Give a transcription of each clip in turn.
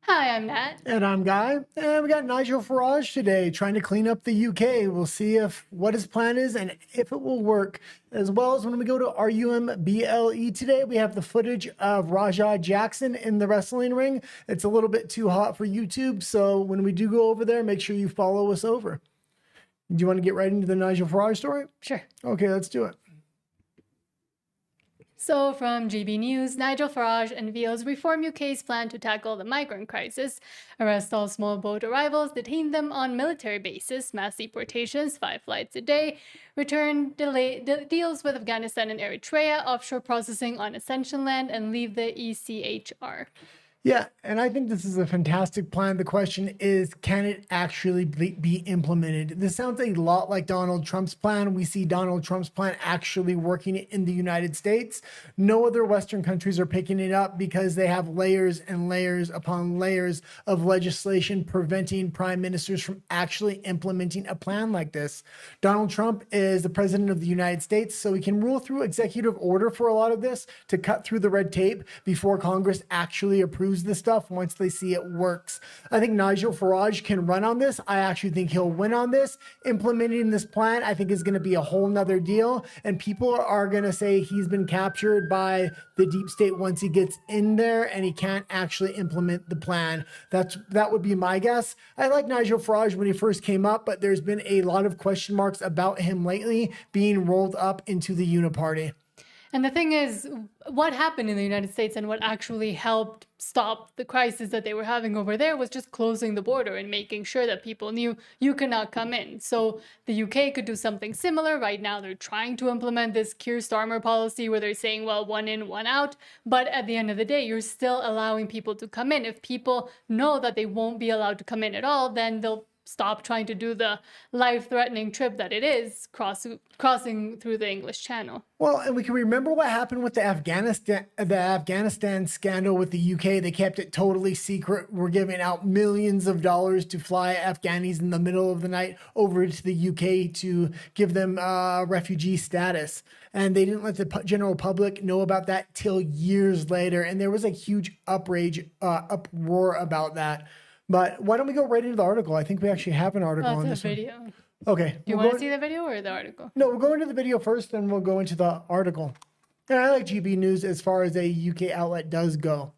Hi, I'm Nat. And I'm Guy, and we got Nigel Farage today trying to clean up the UK. We'll see if what his plan is and if it will work. As well as when we go to RUMBLE today, we have the footage of Raja Jackson in the wrestling ring. It's a little bit too hot for YouTube, so when we do go over there, make sure you follow us over. Do you want to get right into the Nigel Farage story? Sure. Okay, let's do it. So, from GB News, Nigel Farage unveils Reform UK's plan to tackle the migrant crisis, arrest all small boat arrivals, detain them on military bases, mass deportations, 5 flights a day, return deals with Afghanistan and Eritrea, offshore processing on Ascension land, and leave the ECHR. Yeah, and I think this is a fantastic plan. The question is, can it actually be implemented? This sounds a lot like Donald Trump's plan. We see Donald Trump's plan actually working in the United States. No other Western countries are picking it up because they have layers and layers upon layers of legislation preventing prime ministers from actually implementing a plan like this. Donald Trump is the president of the United States, so he can rule through executive order for a lot of this to cut through the red tape before Congress actually approves this stuff once they see it works. I think Nigel Farage can run on this. I actually think he'll win on this. Implementing this plan, I think, is going to be a whole nother deal. And people are going to say he's been captured by the deep state once he gets in there and he can't actually implement the plan. That would be my guess. I like Nigel Farage when he first came up, but there's been a lot of question marks about him lately being rolled up into the Uniparty. And the thing is, what happened in the United States and what actually helped stop the crisis that they were having over there was just closing the border and making sure that people knew you cannot come in. So the UK could do something similar. Right now, they're trying to implement this Keir Starmer policy where they're saying, well, one in, one out. But at the end of the day, you're still allowing people to come in. If people know that they won't be allowed to come in at all, then they'll stop trying to do the life-threatening trip that it is crossing through the English Channel. Well, and we can remember what happened with the Afghanistan scandal with the UK. They kept it totally secret. We're giving out millions of dollars to fly Afghanis in the middle of the night over to the UK to give them refugee status. And they didn't let the general public know about that till years later. And there was a huge uproar about that. But why don't we go right into the article? I think we actually have an article on this video. one. Okay. Do you want to see the video or the article? No, we'll go into the video first, then we'll go into the article. And I like GB News as far as a UK outlet does go.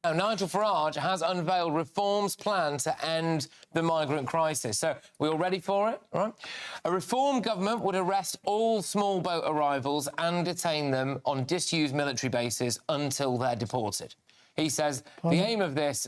Now, Nigel Farage has unveiled reforms plan to end the migrant crisis. So we're all ready for it, right? A reform government would arrest all small boat arrivals and detain them on disused military bases until they're deported. He says the aim of this...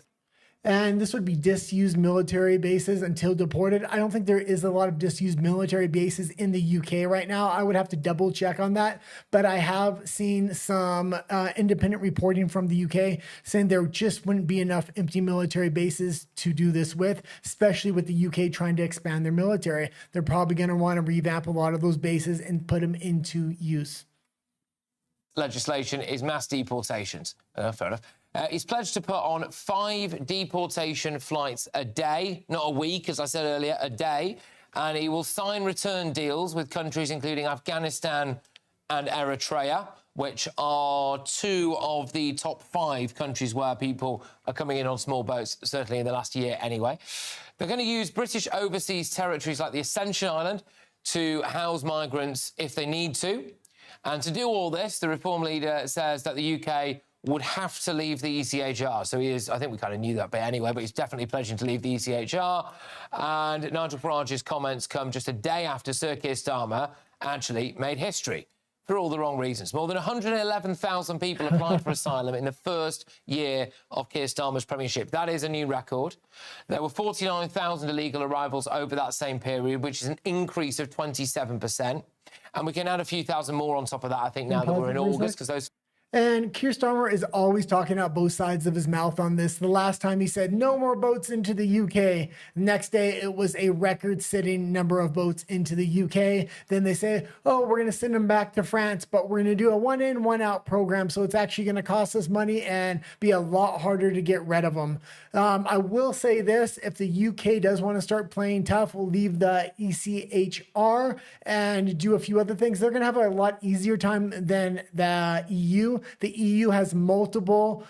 And this would be disused military bases until deported. I don't think there is a lot of disused military bases in the UK right now. I would have to double check on that. But I have seen some independent reporting from the UK saying there just wouldn't be enough empty military bases to do this with, especially with the UK trying to expand their military. They're probably going to want to revamp a lot of those bases and put them into use. Legislation is mass deportations. Fair enough. He's pledged to put on 5 deportation flights a day, not a week, as I said earlier, a day. And he will sign return deals with countries including Afghanistan and Eritrea, which are 2 of the top 5 countries where people are coming in on small boats, certainly in the last year anyway. They're going to use British overseas territories like the Ascension Island to house migrants if they need to. And to do all this, the Reform leader says that the UK would have to leave the ECHR. So he is, I think we kind of knew that bit anyway, but he's definitely pledging to leave the ECHR. And Nigel Farage's comments come just a day after Sir Keir Starmer actually made history for all the wrong reasons. More than 111,000 people applied for asylum in the first year of Keir Starmer's premiership. That is a new record. There were 49,000 illegal arrivals over that same period, which is an increase of 27%. And we can add a few thousand more on top of that, I think, now that we're in August, because those... And Keir Starmer is always talking out both sides of his mouth on this. The last time he said no more boats into the UK. Next day, it was a record-setting number of boats into the UK. Then they say, oh, we're going to send them back to France, but we're going to do a one-in, one-out program. So it's actually going to cost us money and be a lot harder to get rid of them. I will say this, if the UK does want to start playing tough, we'll leave the ECHR and do a few other things. They're going to have a lot easier time than the EU. The EU has multiple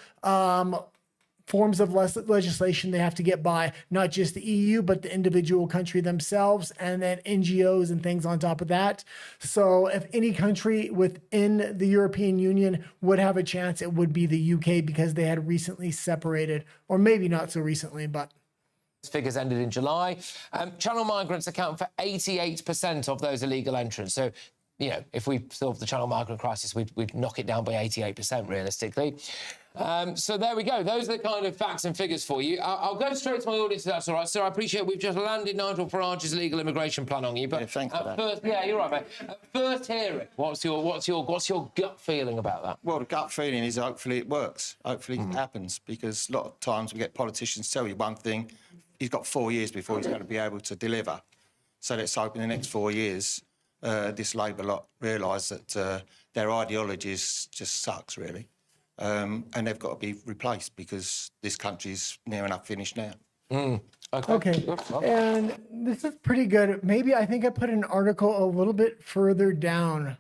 forms of legislation they have to get by, not just the EU, but the individual country themselves, and then NGOs and things on top of that. So if any country within the European Union would have a chance, it would be the UK, because they had recently separated, or maybe not so recently, but... Figures ended in July. Channel migrants account for 88% of those illegal entrants. So, you know, if we solve the channel migrant crisis, we'd knock it down by 88% realistically. So there we go. Those are the kind of facts and figures for you. I'll go straight to my audience if that's all right. Sir, I appreciate we've just landed Nigel Farage's legal immigration plan on you. But thanks for that. First, yeah, you're right, mate. At first hearing, what's your gut feeling about that? Well, the gut feeling is hopefully it works. Hopefully it happens, because a lot of times we get politicians tell you one thing. He's got 4 years before he's going to be able to deliver. So let's hope in the next 4 years this Labour lot realise that their ideology just sucks, really. And they've got to be replaced, because this country's near enough finished now. Okay, and this is pretty good. Maybe I think I put an article a little bit further down.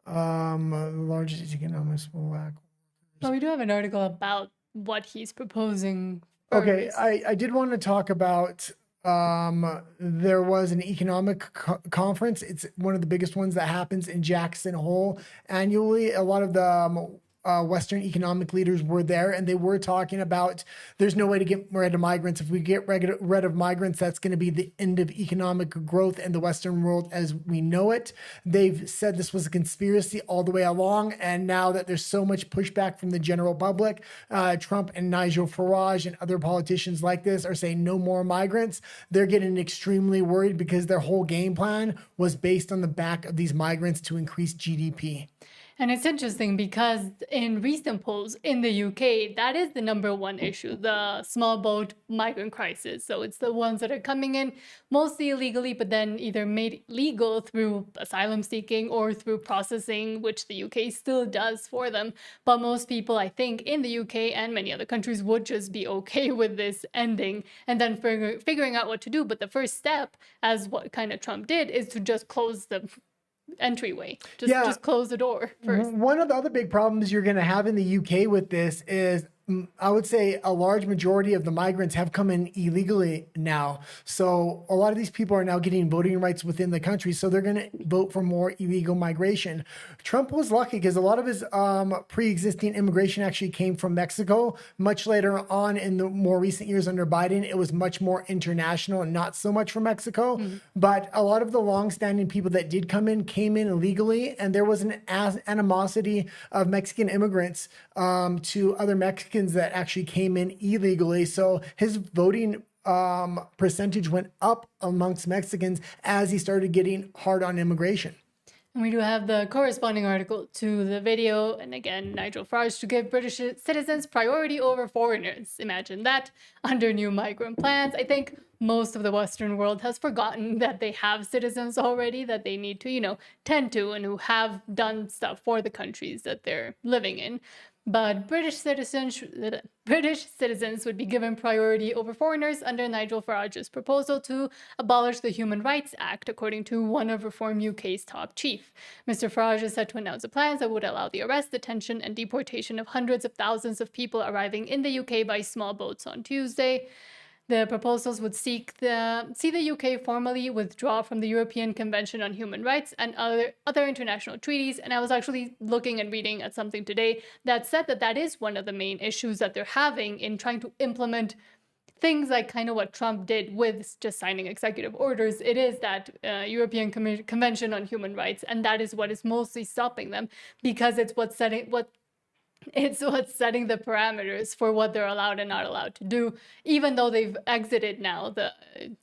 The largest economic black. Well, we do have an article about what he's proposing. Okay, I did want to talk about, there was an economic conference. It's one of the biggest ones that happens in Jackson Hole annually. A lot of the Western economic leaders were there, and they were talking about there's no way to get rid of migrants. If we get rid of migrants, that's going to be the end of economic growth in the Western world as we know it. They've said this was a conspiracy all the way along, and now that there's so much pushback from the general public, Trump and Nigel Farage and other politicians like this are saying no more migrants. They're getting extremely worried, because their whole game plan was based on the back of these migrants to increase GDP. And it's interesting because in recent polls in the UK, that is the #1 issue, the small boat migrant crisis. So it's the ones that are coming in mostly illegally, but then either made legal through asylum seeking or through processing, which the UK still does for them. But most people, I think, in the UK and many other countries would just be okay with this ending and then figuring out what to do. But the first step, as what kind of Trump did, is to just close the entryway. Just close the door first. One of the other big problems you're going to have in the UK with this is, I would say a large majority of the migrants have come in illegally now. So a lot of these people are now getting voting rights within the country. So they're going to vote for more illegal migration. Trump was lucky, because a lot of his pre-existing immigration actually came from Mexico. Much later on in the more recent years under Biden, it was much more international and not so much from Mexico. But a lot of the longstanding people that did come in came in illegally. And there was an animosity of Mexican immigrants to other Mexicans that actually came in illegally. So his voting percentage went up amongst Mexicans as he started getting hard on immigration. And we do have the corresponding article to the video. And again, Nigel Farage to give British citizens priority over foreigners. Imagine that under new migrant plans. I think most of the Western world has forgotten that they have citizens already that they need to, tend to, and who have done stuff for the countries that they're living in. But British citizens would be given priority over foreigners under Nigel Farage's proposal to abolish the Human Rights Act, according to one of Reform UK's top chief. Mr. Farage is set to announce the plans that would allow the arrest, detention, and deportation of hundreds of thousands of people arriving in the UK by small boats on Tuesday. The proposals would see the UK formally withdraw from the European Convention on Human Rights and other international treaties. And I was actually looking and reading at something today that said that is one of the main issues that they're having in trying to implement things like kind of what Trump did with just signing executive orders. It is that European Convention on Human Rights, and that is what is mostly stopping them, because it's what's setting the parameters for what they're allowed and not allowed to do. Even though they've exited now the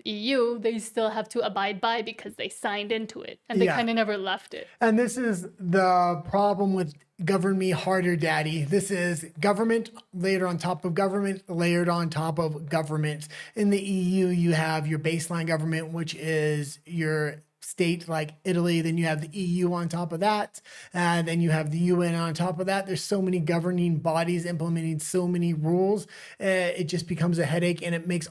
EU, they still have to abide by, because they signed into it and they kind of never left it. And this is the problem with govern me harder, daddy. This is government layered on top of government, layered on top of government. In the EU, you have your baseline government, which is your state like Italy. Then you have the EU on top of that. Then you have the UN on top of that. There's so many governing bodies implementing so many rules. It just becomes a headache, and it makes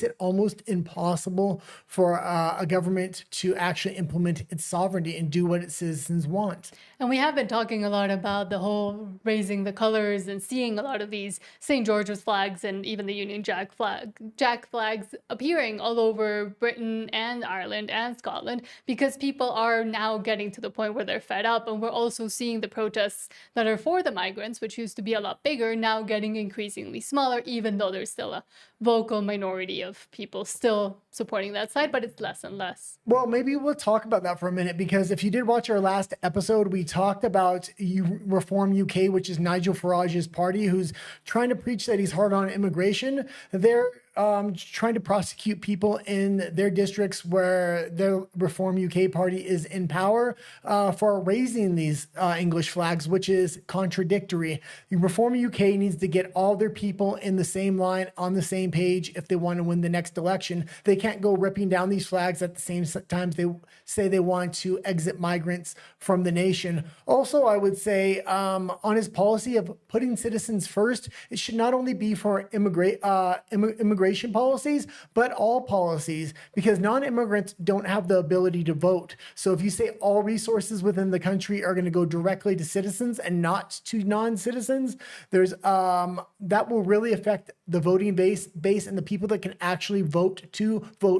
it almost impossible for a government to actually implement its sovereignty and do what its citizens want. And we have been talking a lot about the whole raising the colors and seeing a lot of these St. George's flags and even the Union Jack flags appearing all over Britain and Ireland and Scotland, because people are now getting to the point where they're fed up. And we're also seeing the protests that are for the migrants, which used to be a lot bigger, now getting increasingly smaller, even though there's still a vocal minority of people still supporting that side, but it's less and less. Well, maybe we'll talk about that for a minute, because if you did watch our last episode, we talked about Reform UK, which is Nigel Farage's party, who's trying to preach that he's hard on immigration. They're trying to prosecute people in their districts where the Reform UK party is in power for raising these English flags, which is contradictory. Reform UK needs to get all their people in the same line, on the same page, if they want to win the next election. They can't go ripping down these flags at the same time they say they want to exit migrants from the nation. Also, I would say on his policy of putting citizens first, it should not only be for immigration policies, but all policies, because non-immigrants don't have the ability to vote. So if you say all resources within the country are going to go directly to citizens and not to non-citizens, there's that will really affect the voting base and the people that can actually vote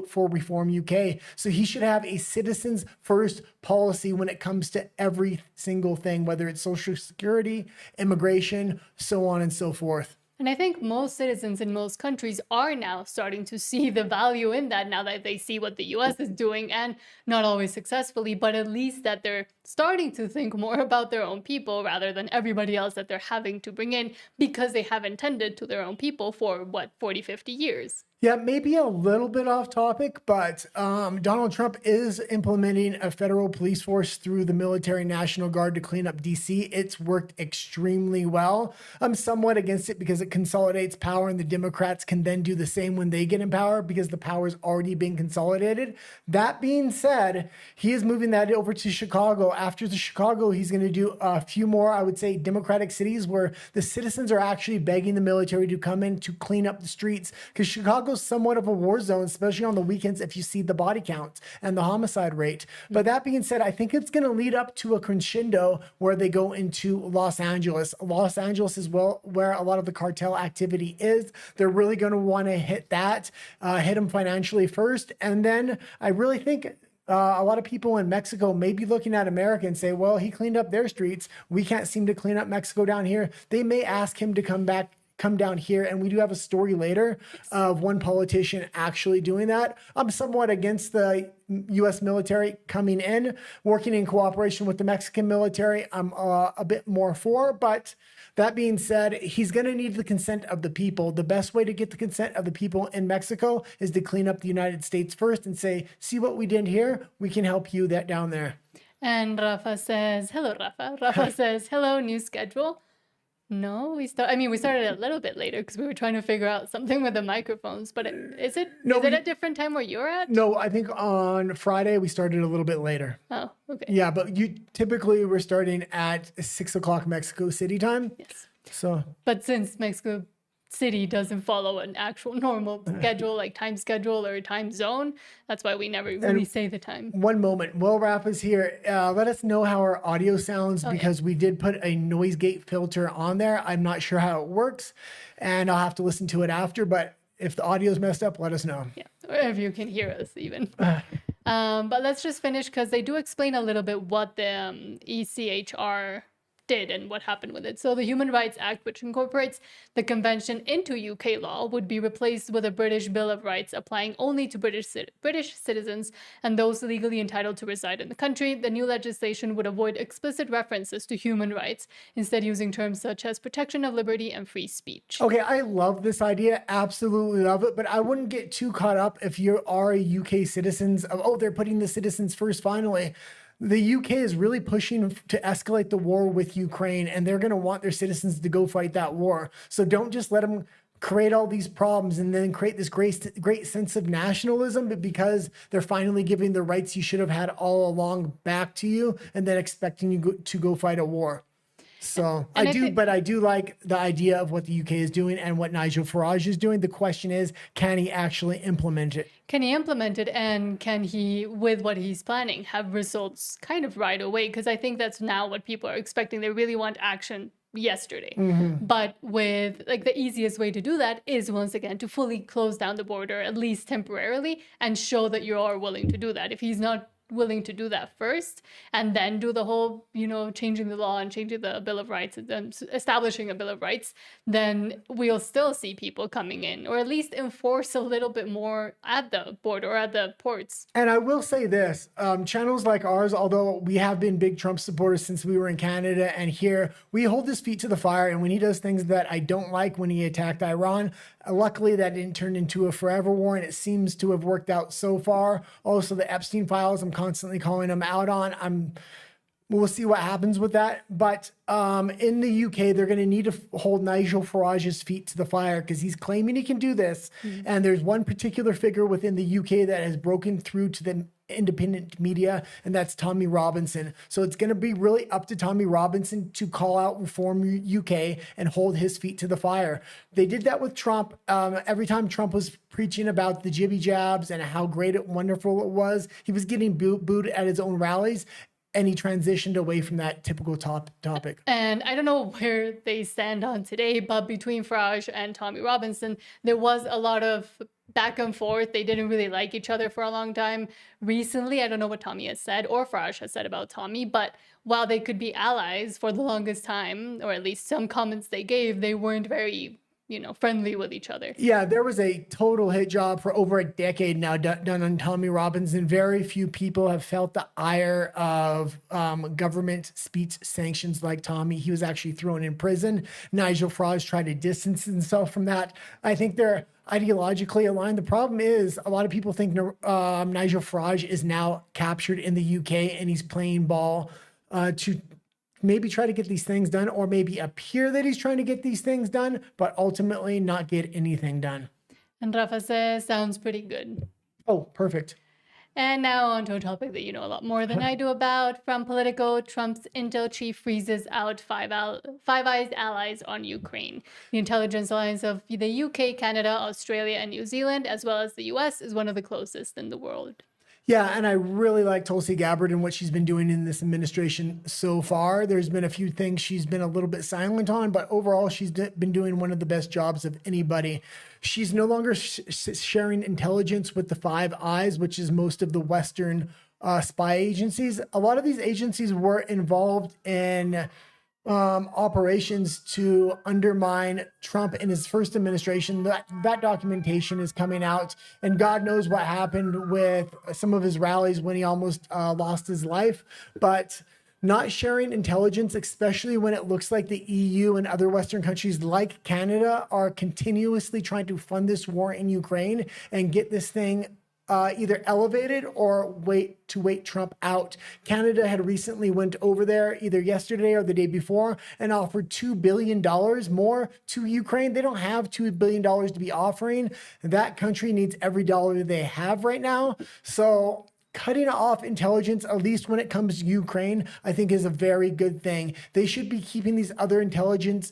for Reform UK. So he should have a citizens first policy when it comes to every single thing, whether it's social security, immigration, so on and so forth. And I think most citizens in most countries are now starting to see the value in that, now that they see what the US is doing, and not always successfully, but at least that they're starting to think more about their own people rather than everybody else that they're having to bring in, because they haven't tended to their own people for 40, 50 years. Yeah, maybe a little bit off topic, but Donald Trump is implementing a federal police force through the Military National Guard to clean up DC. It's worked extremely well. I'm somewhat against it because it consolidates power, and the Democrats can then do the same when they get in power because the power's already been consolidated. That being said, he is moving that over to Chicago. After the Chicago, he's going to do a few more, I would say, Democratic cities where the citizens are actually begging the military to come in to clean up the streets, because Chicago somewhat of a war zone, especially on the weekends if you see the body count and the homicide rate. But that being said, I think it's going to lead up to a crescendo where they go into Los Angeles. Los Angeles is where a lot of the cartel activity is. They're really going to want to hit them financially first. And then I really think a lot of people in Mexico may be looking at America and say, well, he cleaned up their streets. We can't seem to clean up Mexico down here. They may ask him to come down here, and we do have a story later of one politician actually doing that. I'm somewhat against the U.S. military coming in, working in cooperation with the Mexican military. I'm a bit more for, but that being said, he's going to need the consent of the people. The best way to get the consent of the people in Mexico is to clean up the United States first and say, see what we did here? We can help you down there. And Rafa says, hello, Rafa. Rafa says, hello, new schedule. No, we started a little bit later because we were trying to figure out something with the microphones. But is it a different time where you're at? No, I think on Friday we started a little bit later. Oh, okay. Yeah, but typically we're starting at 6 o'clock Mexico City time. Yes. So. But since Mexico City doesn't follow an actual normal schedule, like time schedule or time zone, that's why we never really say the time. One moment, Will Rapp is here. Let us know how our audio sounds, because we did put a noise gate filter on there. I'm not sure how it works, and I'll have to listen to it after, but if the audio's messed up, let us know. Yeah, or if you can hear us even. But let's just finish, because they do explain a little bit what the ECHR did and what happened with it. So the Human Rights Act, which incorporates the convention into UK law, would be replaced with a British Bill of Rights applying only to British citizens and those legally entitled to reside in the country. The new legislation would avoid explicit references to human rights, instead using terms such as protection of liberty and free speech. Okay, I love this idea. Absolutely love it. But I wouldn't get too caught up if you are a UK citizens of, they're putting the citizens first finally. The UK is really pushing to escalate the war with Ukraine, and they're going to want their citizens to go fight that war. So don't just let them create all these problems and then create this great sense of nationalism, but because they're finally giving the rights you should have had all along back to you and then expecting you to go fight a war. So I do like the idea of what the UK is doing and what Nigel Farage is doing. The question is, can he actually implement it? Can he implement it, and can he, with what he's planning, have results kind of right away? Because I think that's now what people are expecting. They really want action yesterday. But with like the easiest way to do that is once again to fully close down the border, at least temporarily, and show that you are willing to do that. If he's not willing to do that first and then do the whole, changing the law and changing the Bill of Rights and then establishing a Bill of Rights, then we'll still see people coming in, or at least enforce a little bit more at the border or at the ports. And I will say this, channels like ours, although we have been big Trump supporters since we were in Canada and here, we hold his feet to the fire. And when he does things that I don't like, when he attacked Iran, luckily that didn't turn into a forever war, and it seems to have worked out so far. Also, the Epstein files, I'm constantly calling him out on. We'll see what happens with that. But in the UK, they're going to need to hold Nigel Farage's feet to the fire because he's claiming he can do this. And there's one particular figure within the UK that has broken through to the independent media, and that's Tommy Robinson. So it's going to be really up to Tommy Robinson to call out Reform UK and hold his feet to the fire. They did that with Trump. Every time Trump was preaching about the jibby jabs and how great and wonderful it was, he was getting booed at his own rallies. And he transitioned away from that typical topic. And I don't know where they stand on today, but between Farage and Tommy Robinson, there was a lot of back and forth. They didn't really like each other for a long time. Recently, I don't know what Tommy has said or Farage has said about Tommy, but while they could be allies for the longest time, or at least some comments they gave, they weren't very friendly with each other. Yeah, there was a total hit job for over a decade now done on Tommy Robinson. Very few people have felt the ire of government speech sanctions like Tommy. He was actually thrown in prison. Nigel Farage tried to distance himself from that. I think they're ideologically aligned. The problem is a lot of people think Nigel Farage is now captured in the UK and he's playing ball to maybe try to get these things done, or maybe appear that he's trying to get these things done, but ultimately not get anything done. And Rafa says, sounds pretty good. Oh, perfect. And now on to a topic that you know a lot more than I do about. From Politico, Trump's intel chief freezes out Five Eyes allies on Ukraine. The intelligence alliance of the UK, Canada, Australia, and New Zealand, as well as the US, is one of the closest in the world. Yeah, and I really like Tulsi Gabbard and what she's been doing in this administration so far. There's been a few things she's been a little bit silent on, but overall, she's been doing one of the best jobs of anybody. She's no longer sharing intelligence with the Five Eyes, which is most of the Western spy agencies. A lot of these agencies were involved in operations to undermine Trump in his first administration. That documentation is coming out, and God knows what happened with some of his rallies when he almost lost his life. But not sharing intelligence, especially when it looks like the EU and other Western countries like Canada are continuously trying to fund this war in Ukraine and get this thing either elevated or wait Trump out. Canada had recently went over there either yesterday or the day before and offered $2 billion more to Ukraine. They don't have $2 billion to be offering. That country needs every dollar they have right now. So cutting off intelligence, at least when it comes to Ukraine, I think is a very good thing. They should be keeping these other intelligence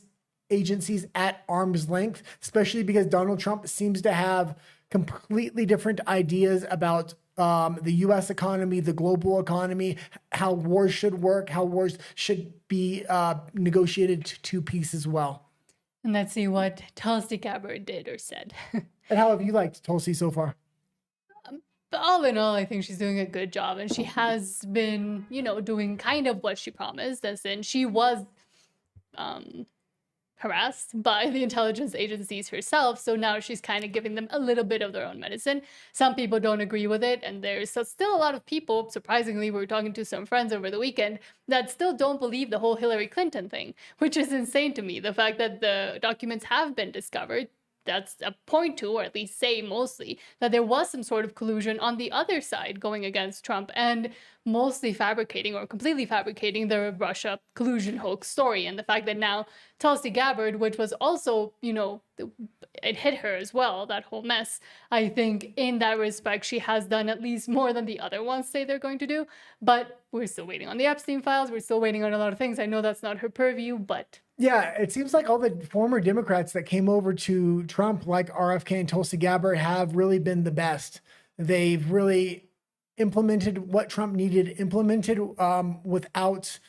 agencies at arm's length, especially because Donald Trump seems to have completely different ideas about the U.S. economy, the global economy, how wars should work, how wars should be negotiated to peace as well. And let's see what Tulsi Gabbard did or said. And how have you liked Tulsi so far? But all in all, I think she's doing a good job. And she has been, doing kind of what she promised, as in she was harassed by the intelligence agencies herself. So now she's kind of giving them a little bit of their own medicine. Some people don't agree with it. And there's still a lot of people, surprisingly, we were talking to some friends over the weekend, that still don't believe the whole Hillary Clinton thing, which is insane to me. The fact that the documents have been discovered that's a point to, or at least say mostly, that there was some sort of collusion on the other side going against Trump, and mostly fabricating or completely fabricating the Russia collusion hoax story. And the fact that now Tulsi Gabbard, which was also, it hit her as well, that whole mess. I think in that respect, she has done at least more than the other ones say they're going to do. But we're still waiting on the Epstein files. We're still waiting on a lot of things. I know that's not her purview, but yeah, it seems like all the former Democrats that came over to Trump, like RFK and Tulsi Gabbard, have really been the best. They've really implemented what Trump needed implemented without,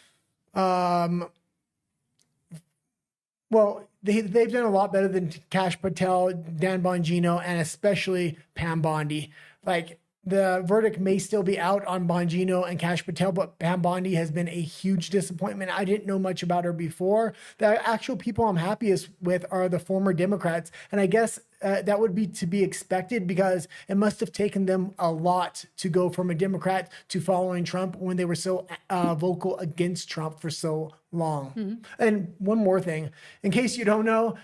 they've done a lot better than Kash Patel, Dan Bongino, and especially Pam Bondi. Like, the verdict may still be out on Bongino and Kash Patel, but Pam Bondi has been a huge disappointment. I didn't know much about her before. The actual people I'm happiest with are the former Democrats. And I guess that would be to be expected, because it must have taken them a lot to go from a Democrat to following Trump when they were so vocal against Trump for so long. Mm-hmm. And one more thing, in case you don't know,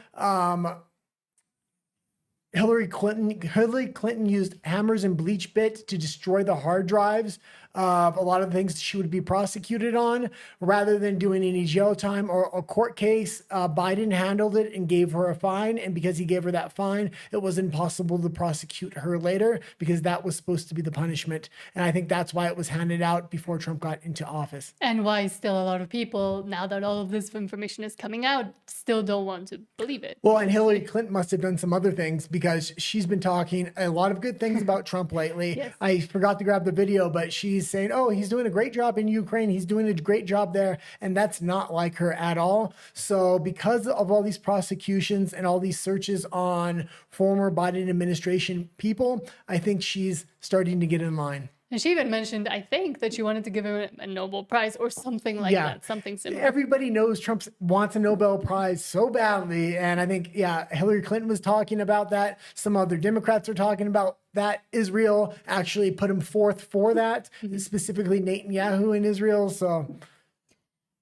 Hillary Clinton used hammers and bleach bits to destroy the hard drives of a lot of things she would be prosecuted on. Rather than doing any jail time or a court case, Biden handled it and gave her a fine. And because he gave her that fine, it was impossible to prosecute her later, because that was supposed to be the punishment. And I think that's why it was handed out before Trump got into office. And why still a lot of people, now that all of this information is coming out, still don't want to believe it. Well, and Hillary Clinton must have done some other things, because she's been talking a lot of good things about Trump lately. Yes. I forgot to grab the video, but she's saying, oh, he's doing a great job in Ukraine. He's doing a great job there. And that's not like her at all. So because of all these prosecutions and all these searches on former Biden administration people, I think she's starting to get in line. And she even mentioned, I think, that she wanted to give him a Nobel Prize or something like that, something similar. Everybody knows Trump wants a Nobel Prize so badly. And I think, Hillary Clinton was talking about that. Some other Democrats are talking about that. Israel actually put him forth for that, specifically Netanyahu in Israel. So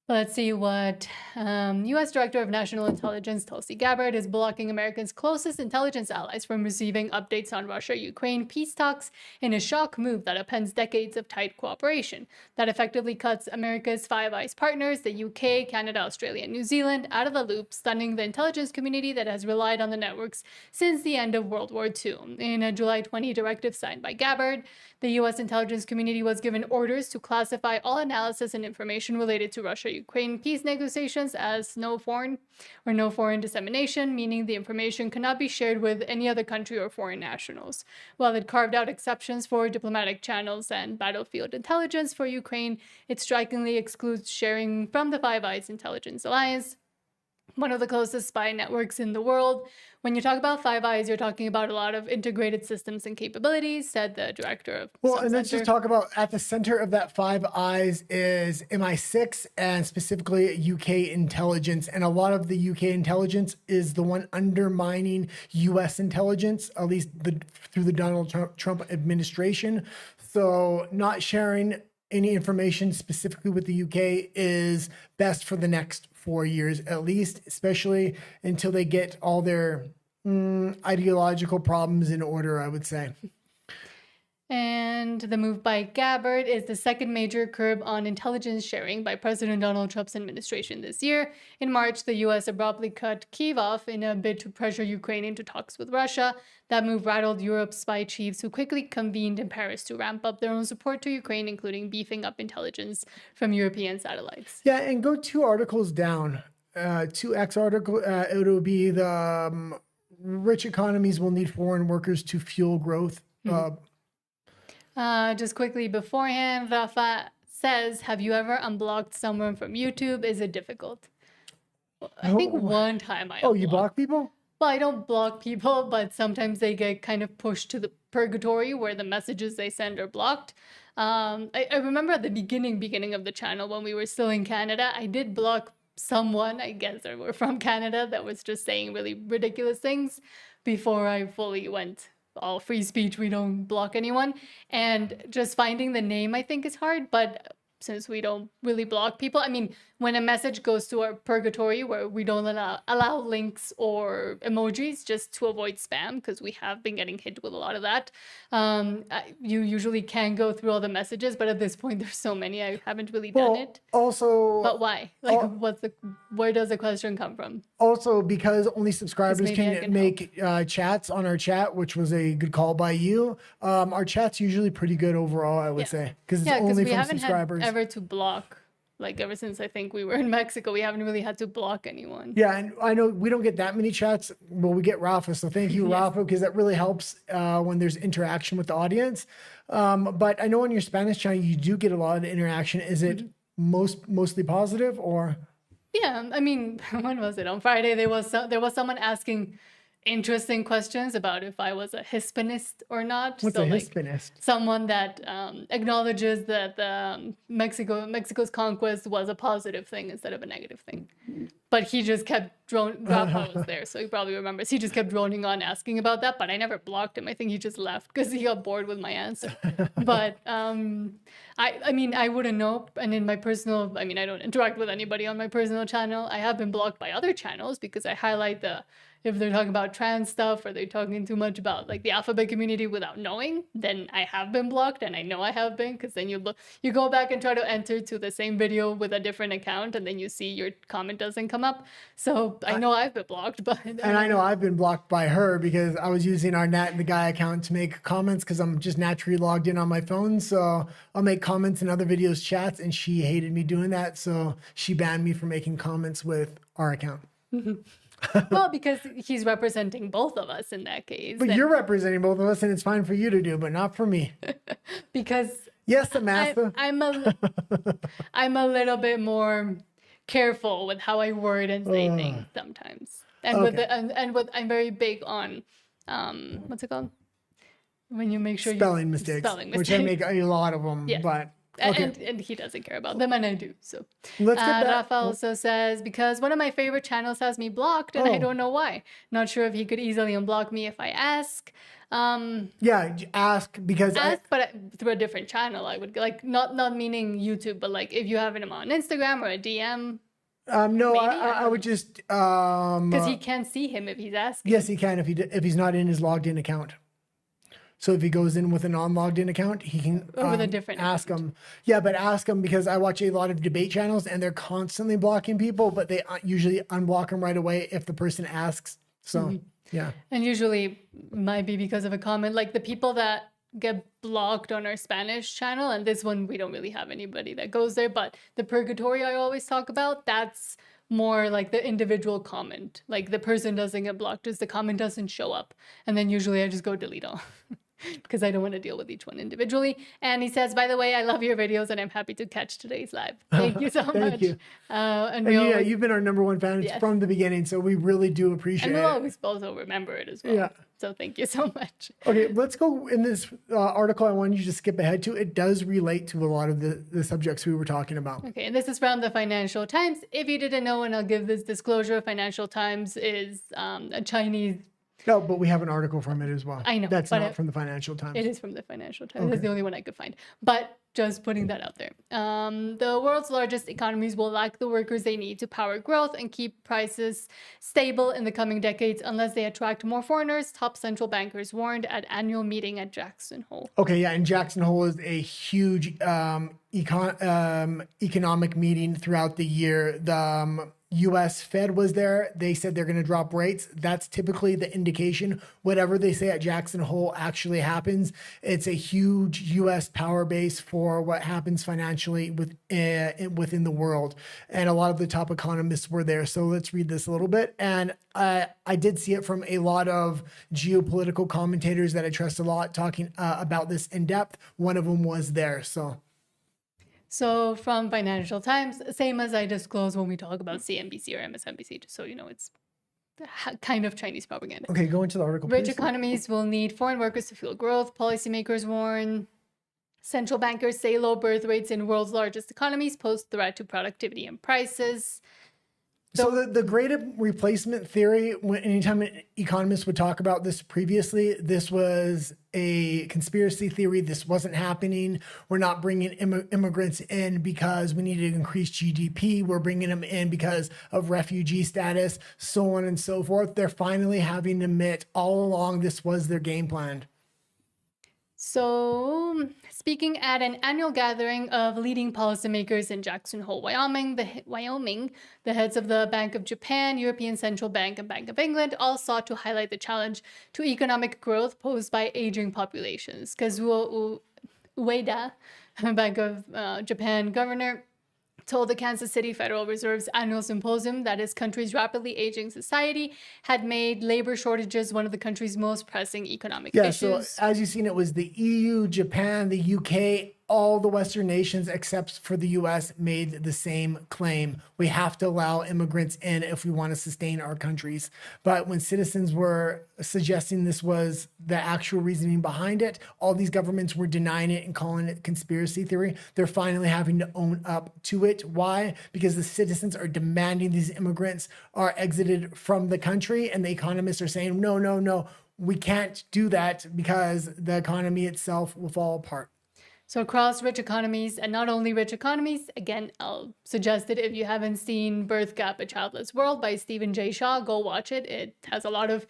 let's see what U.S. Director of National Intelligence Tulsi Gabbard is blocking Americans' closest intelligence allies from receiving updates on Russia-Ukraine peace talks in a shock move that upends decades of tight cooperation. That effectively cuts America's Five Eyes partners, the UK, Canada, Australia, and New Zealand, out of the loop, stunning the intelligence community that has relied on the networks since the end of World War II. In a July 20 directive signed by Gabbard, the U.S. intelligence community was given orders to classify all analysis and information related to Russia-Ukraine peace negotiations as no foreign dissemination, meaning the information cannot be shared with any other country or foreign nationals. While it carved out exceptions for diplomatic channels and battlefield intelligence for Ukraine, it strikingly excludes sharing from the Five Eyes Intelligence Alliance, one of the closest spy networks in the world. When you talk about Five Eyes, you're talking about a lot of integrated systems and capabilities, said the director of and let's just talk about, at the center of that Five Eyes is MI6 and specifically UK intelligence. And a lot of the UK intelligence is the one undermining US intelligence, at least through the Donald Trump administration. So not sharing any information specifically with the UK is best for the next 4 years, at least, especially until they get all their ideological problems in order, I would say. And the move by Gabbard is the second major curb on intelligence sharing by President Donald Trump's administration this year. In March, the U.S. abruptly cut Kyiv off in a bid to pressure Ukraine into talks with Russia. That move rattled Europe's spy chiefs, who quickly convened in Paris to ramp up their own support to Ukraine, including beefing up intelligence from European satellites. Yeah, and go 2 articles down. 2X article, it will be the rich economies will need foreign workers to fuel growth. Just quickly beforehand, Rafa says, have you ever unblocked someone from YouTube? Is it difficult? I think one time I you block people? Well, I don't block people, but sometimes they get kind of pushed to the purgatory where the messages they send are blocked. I remember at the beginning of the channel when we were still in Canada, I did block someone, I guess they were from Canada, that was just saying really ridiculous things before I fully went all free speech, we don't block anyone. And just finding the name, I think, is hard. But since we don't really block people, I mean, when a message goes to our purgatory where we don't allow links or emojis just to avoid spam, because we have been getting hit with a lot of that. You usually can go through all the messages, but at this point there's so many, I haven't really done it. Also, But why? Like, where does the question come from? also because only subscribers maybe I can can make chats on our chat, which was a good call by you. Our chat's usually pretty good overall, I would say, because it's only we from haven't subscribers. had ever to block. Like, ever since I think we were in Mexico, we haven't really had to block anyone. Yeah, and I know we don't get that many chats, but we get Rafa. So thank you, Rafa, because that really helps when there's interaction with the audience. But I know on your Spanish channel, you do get a lot of interaction. Is it mostly positive or? Yeah, I mean, when was it? On Friday, there was someone asking interesting questions about if I was a Hispanist or not. What's so, a like, Hispanist? someone that acknowledges that Mexico's conquest was a positive thing instead of a negative thing. But he just kept Rafa was there, so he probably remembers. He just kept droning on asking about that, but I never blocked him. I think he just left because he got bored with my answer. But I mean, I wouldn't know. And in my personal, I mean, I don't interact with anybody on my personal channel. I have been blocked by other channels because I highlight if they're talking about trans stuff or they're talking too much about like the alphabet community without knowing, then I have been blocked, and I know I have been, because then you go back and try to enter to the same video with a different account, and then you see your comment doesn't come up. So I know I've been blocked, but And I know I've been blocked by her because I was using our Nat and the Guy account to make comments because I'm just naturally logged in on my phone. So I'll make comments in other videos, chats, and she hated me doing that. So she banned me from making comments with our account. well, because he's representing both of us in that case. But you're representing both of us, and it's fine for you to do, but not for me. Because yes, Samantha. I'm a little bit more careful with how I word and say things sometimes. And with I'm very big on what's it called? When you make sure spelling mistakes, which I make a lot of them. Yeah. But okay. And he doesn't care about them, and I do. So Let's get back. Rafa also says, because one of my favorite channels has me blocked, and I don't know why. Not sure if he could easily unblock me if I ask. Yeah, ask because but through a different channel, I would like not meaning YouTube, but like if you have him on Instagram or a DM. No, I would just because he can't see him if he's asking. Yes, he can if he's not in his logged in account. So if he goes in with a non-logged in account, he can with a different ask account. him. Yeah, but ask him, because I watch a lot of debate channels and they're constantly blocking people, but they usually unblock them right away if the person asks. So yeah. And usually might be because of a comment. Like the people that get blocked on our Spanish channel, and this one we don't really have anybody that goes there, but the purgatory I always talk about, that's more like the individual comment. Like the person doesn't get blocked, just the comment doesn't show up. And then usually I just go delete all. Because I don't want to deal with each one individually. And he says, by the way, I love your videos and I'm happy to catch today's live. Thank you so much. Thank you. And Yeah, you've been our number one fan Yes. from the beginning, so we really do appreciate and it. we'll always also remember it as well. Yeah. So thank you so much. Okay, let's go in this article. I wanted you to skip ahead to. It does relate to a lot of the subjects we were talking about. Okay, and this is from the Financial Times. If you didn't know, and I'll give this disclosure, Financial Times is a Chinese. No, but we have an article from it as well. I know, That's but not from the Financial Times. It is from the Financial Times. That's the only one I could find. But just putting that out there. The world's largest economies will lack the workers they need to power growth and keep prices stable in the coming decades unless they attract more foreigners, top central bankers warned at annual meeting at Jackson Hole. Okay, yeah, and Jackson Hole is a huge economic meeting throughout the year. The U.S. Fed was there. They said they're going to drop rates. That's typically the indication. Whatever they say at Jackson Hole actually happens. It's a huge U.S. power base for what happens financially within the world. And a lot of the top economists were there. So let's read this a little bit. And I did see it from a lot of geopolitical commentators that I trust a lot talking about this in depth. One of them was there. So from Financial Times, same as I disclose when we talk about CNBC or MSNBC, just so you know, it's kind of Chinese propaganda. Okay, go into the article, Rich please. economies will need foreign workers to fuel growth. Policymakers warn. Central bankers say low birth rates in world's largest economies pose threat to productivity and prices. So the great replacement theory, anytime economists would talk about this previously, this was a conspiracy theory. This wasn't happening. We're not bringing immigrants in because we need to increase GDP. We're bringing them in because of refugee status, so on and so forth. They're finally having to admit all along this was their game plan. So, speaking at an annual gathering of leading policymakers in Jackson Hole, Wyoming, the heads of the Bank of Japan, European Central Bank, and Bank of England all sought to highlight the challenge to economic growth posed by aging populations. Kazuo Ueda, Bank of Japan governor, told the Kansas City Federal Reserve's annual symposium that his country's rapidly aging society had made labor shortages one of the country's most pressing economic issues. So as you've seen, it was the EU, Japan, the UK, all the Western nations except for the US made the same claim. We have to allow immigrants in if we want to sustain our countries. But when citizens were suggesting this was the actual reasoning behind it, all these governments were denying it and calling it conspiracy theory. They're finally having to own up to it. Why? Because the citizens are demanding these immigrants are exited from the country, and the economists are saying, no, we can't do that because the economy itself will fall apart. So across rich economies, and not only rich economies, again, I'll suggest it if you haven't seen Birth Gap, A Childless World by Stephen J. Shaw, go watch it. It has a lot of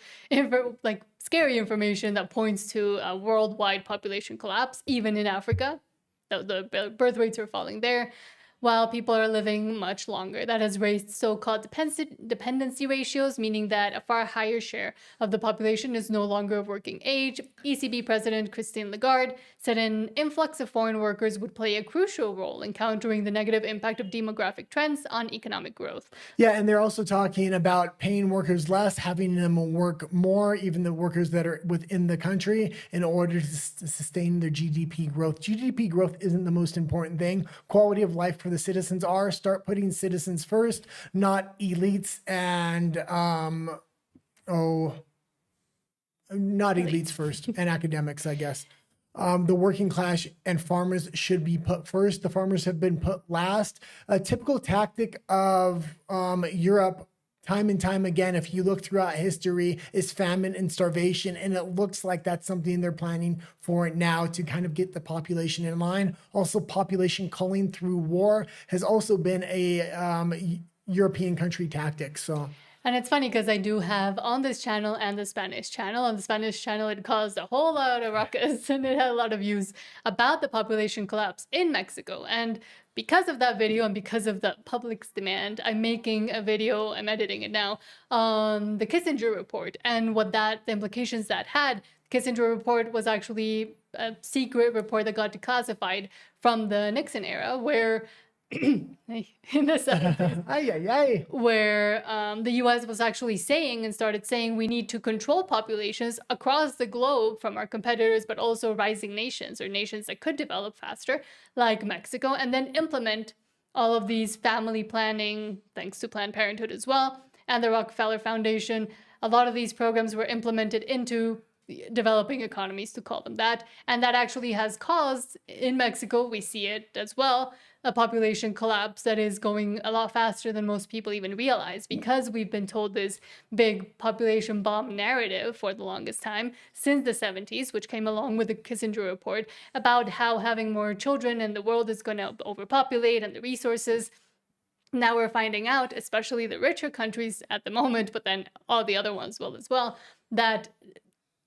scary information that points to a worldwide population collapse, even in Africa. The birth rates are falling there, while people are living much longer. That has raised so-called dependency ratios, meaning that a far higher share of the population is no longer of working age. ECB President Christine Lagarde said an influx of foreign workers would play a crucial role in countering the negative impact of demographic trends on economic growth. Yeah, and they're also talking about paying workers less, having them work more, even the workers that are within the country, in order to sustain their GDP growth. GDP growth isn't the most important thing. Quality of life for the citizens are. Start putting citizens first, not elites and not elites first, and academics, I guess. The working class and farmers should be put first. The farmers have been put last. A typical tactic of Europe, time and time again, if you look throughout history, is famine and starvation. And it looks like that's something they're planning for now to kind of get the population in line. Also, population culling through war has also been a European country tactic. And it's funny because I do have on this channel and the Spanish channel. On the Spanish channel, it caused a whole lot of ruckus and it had a lot of views about the population collapse in Mexico. And because of that video and because of the public's demand, I'm making a video, I'm editing it now, on the Kissinger report and the implications that had. Kissinger report was actually a secret report that got declassified from the Nixon era, where in the 70s, where the U.S. was actually started saying we need to control populations across the globe from our competitors, but also rising nations or nations that could develop faster, like Mexico, and then implement all of these family planning, thanks to Planned Parenthood as well, and the Rockefeller Foundation. A lot of these programs were implemented into developing economies, to call them that, and that actually has caused, in Mexico, we see it as well, a population collapse that is going a lot faster than most people even realize, because we've been told this big population bomb narrative for the longest time since the 70s, which came along with the Kissinger report about how having more children and the world is going to overpopulate and the resources. Now we're finding out, especially the richer countries at the moment, but then all the other ones will as well, that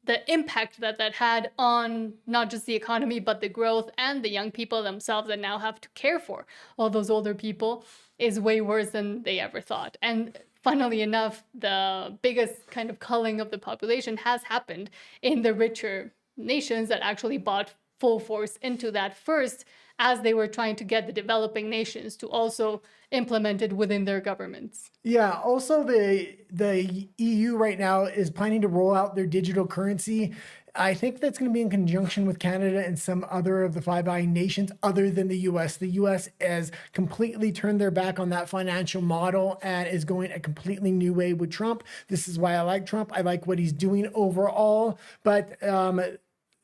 the impact that had on not just the economy, but the growth and the young people themselves that now have to care for all those older people is way worse than they ever thought. And funnily enough, the biggest kind of culling of the population has happened in the richer nations that actually bought full force into that first, as they were trying to get the developing nations to also implement it within their governments. Yeah, also the EU right now is planning to roll out their digital currency. I think that's going to be in conjunction with Canada and some other of the Five Eyes nations other than the US. The US has completely turned their back on that financial model and is going a completely new way with Trump. This is why I like Trump. I like what he's doing overall, but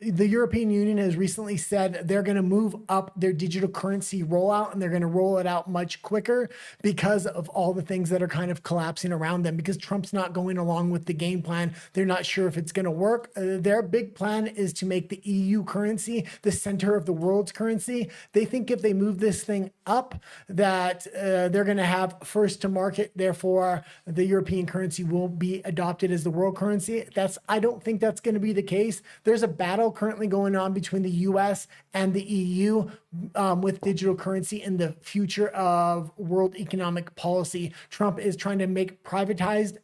the European Union has recently said they're going to move up their digital currency rollout, and they're going to roll it out much quicker because of all the things that are kind of collapsing around them, because Trump's not going along with the game plan. They're not sure if it's going to work. Their big plan is to make the EU currency the center of the world's currency. They think if they move this thing up, that they're going to have first to market. Therefore, the European currency will be adopted as the world currency. I don't think that's going to be the case. There's a battle currently going on between the US and the EU with digital currency and the future of world economic policy. Trump is trying to make privatized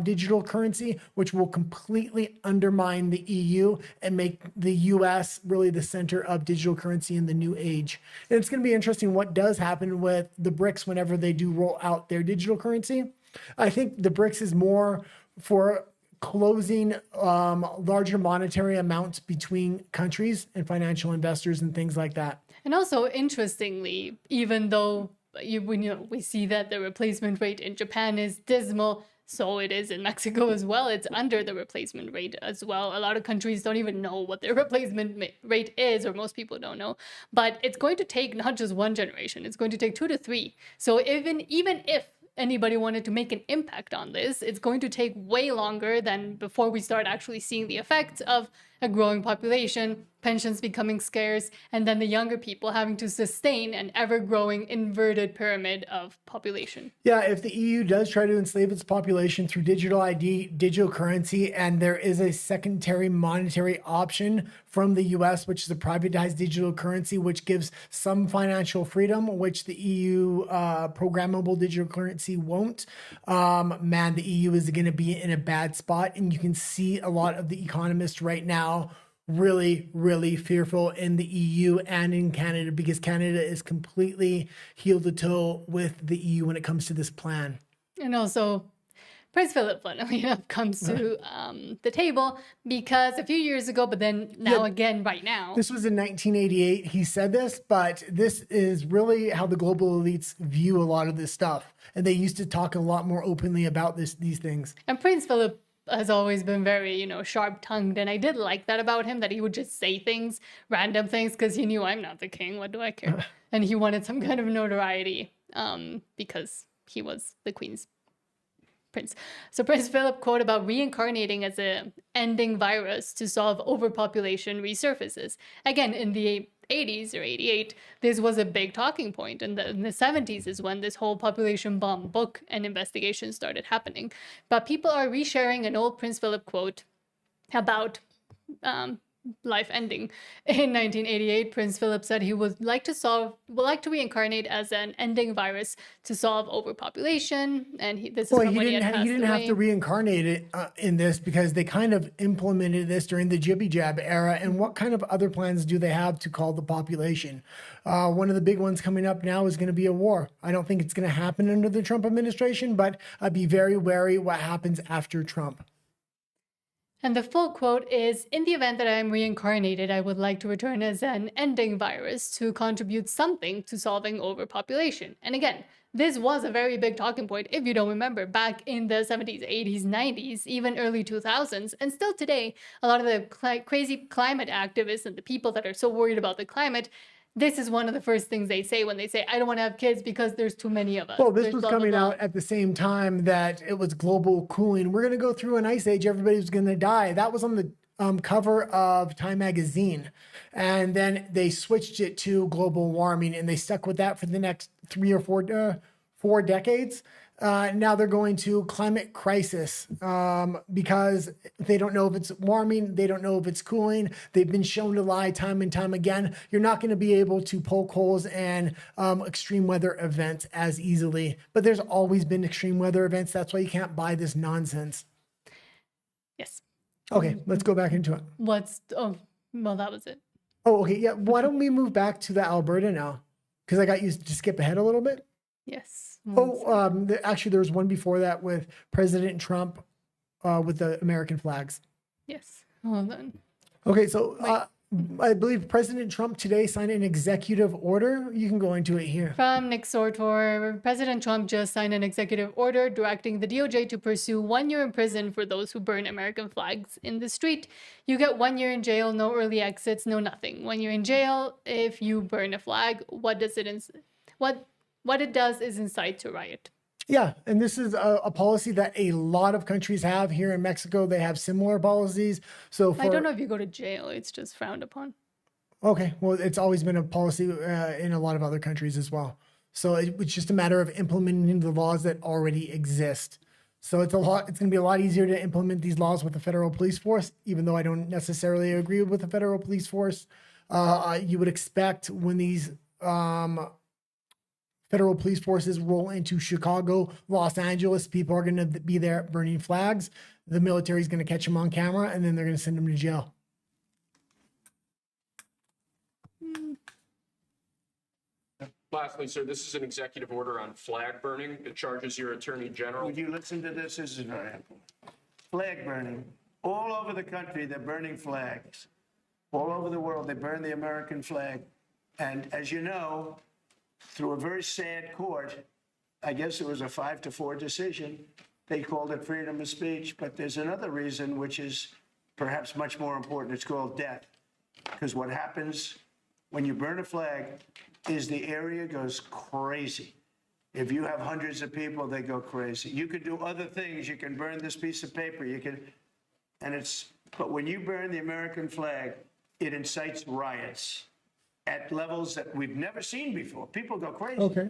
digital currency, which will completely undermine the EU and make the US really the center of digital currency in the new age. And it's going to be interesting what does happen with the BRICS whenever they do roll out their digital currency. I think the BRICS is more for closing larger monetary amounts between countries and financial investors and things like that. And also, interestingly, even though we see that the replacement rate in Japan is dismal, so it is in Mexico as well. It's under the replacement rate as well. A lot of countries don't even know what their replacement rate is, or most people don't know. But it's going to take not just one generation, it's going to take 2 to 3. So even if anybody wanted to make an impact on this, it's going to take way longer than before we start actually seeing the effects of a growing population, pensions becoming scarce, and then the younger people having to sustain an ever-growing inverted pyramid of population. Yeah, if the EU does try to enslave its population through digital ID, digital currency, and there is a secondary monetary option from the US, which is a privatized digital currency, which gives some financial freedom, which the EU programmable digital currency won't, man, the EU is going to be in a bad spot. And you can see a lot of the economists right now really, really fearful in the EU and in Canada, because Canada is completely heel to toe with the EU when it comes to this plan. And also, Prince Philip, funnily enough, comes to the table because a few years ago, but then now again right now. This was in 1988. He said this, but this is really how the global elites view a lot of this stuff. And they used to talk a lot more openly about these things. And Prince Philip has always been very, sharp-tongued, and I did like that about him, that he would just say things, random things, because he knew, I'm not the king, what do I care? And he wanted some kind of notoriety because he was the Queen's prince. So Prince Philip quote about reincarnating as an ending virus to solve overpopulation resurfaces. Again, in the 80s or 88, this was a big talking point. And in the 70s is when this whole population bomb book and investigation started happening. But people are resharing an old Prince Philip quote about life ending. In 1988, Prince Philip said he would like to reincarnate as an ending virus to solve overpopulation. And this is from when he had passed away. He didn't have to reincarnate it in this, because they kind of implemented this during the Jibby Jab era. And what kind of other plans do they have to call the population? One of the big ones coming up now is going to be a war. I don't think it's going to happen under the Trump administration, but I'd be very wary what happens after Trump. And the full quote is, in the event that I am reincarnated, I would like to return as an ending virus to contribute something to solving overpopulation. And again, this was a very big talking point, if you don't remember, back in the 70s, 80s, 90s, even early 2000s. And still today, a lot of the crazy climate activists and the people that are so worried about the climate, this is one of the first things they say when they say, I don't want to have kids because there's too many of us. Well, this was coming out at the same time that it was global cooling. We're going to go through an ice age. Everybody's going to die. That was on the cover of Time magazine. And then they switched it to global warming, and they stuck with that for the next 3 or 4 decades. Now they're going to climate crisis because they don't know if it's warming. They don't know if it's cooling. They've been shown to lie time and time again. You're not going to be able to poke holes in extreme weather events as easily. But there's always been extreme weather events. That's why you can't buy this nonsense. Yes. Okay, let's go back into it. Well, that was it. Oh, okay. Yeah. Why don't we move back to the Alberta now? Because I got you to skip ahead a little bit. Yes. Actually, there was one before that with President Trump with the American flags. Yes. Hold on. Okay, so I believe President Trump today signed an executive order. You can go into it here. From Nick Sortor, President Trump just signed an executive order directing the DOJ to pursue 1 year in prison for those who burn American flags in the street. You get 1 year in jail, no early exits, no nothing. 1 year in jail if you burn a flag. What it does is incite to riot. Yeah, and this is a policy that a lot of countries have. Here in Mexico, they have similar policies. So I don't know if you go to jail, it's just frowned upon. Okay, well, it's always been a policy in a lot of other countries as well. So it's just a matter of implementing the laws that already exist. So it's going to be a lot easier to implement these laws with the federal police force, even though I don't necessarily agree with the federal police force. You would expect when these federal police forces roll into Chicago, Los Angeles, people are going to be there burning flags. The military is going to catch them on camera, and then they're going to send them to jail. Lastly, sir, this is an executive order on flag burning. It charges your attorney general. Would you listen to this? This is very important. Flag burning. All over the country, they're burning flags. All over the world, they burn the American flag. And as you know, through a very sad court, I guess it was a 5-4 decision, they called it freedom of speech. But there's another reason, which is perhaps much more important. It's called death. Because what happens when you burn a flag is the area goes crazy. If you have hundreds of people, they go crazy. You can do other things. You can burn this piece of paper. But when you burn the American flag, it incites riots at levels that we've never seen before. People go crazy. Okay.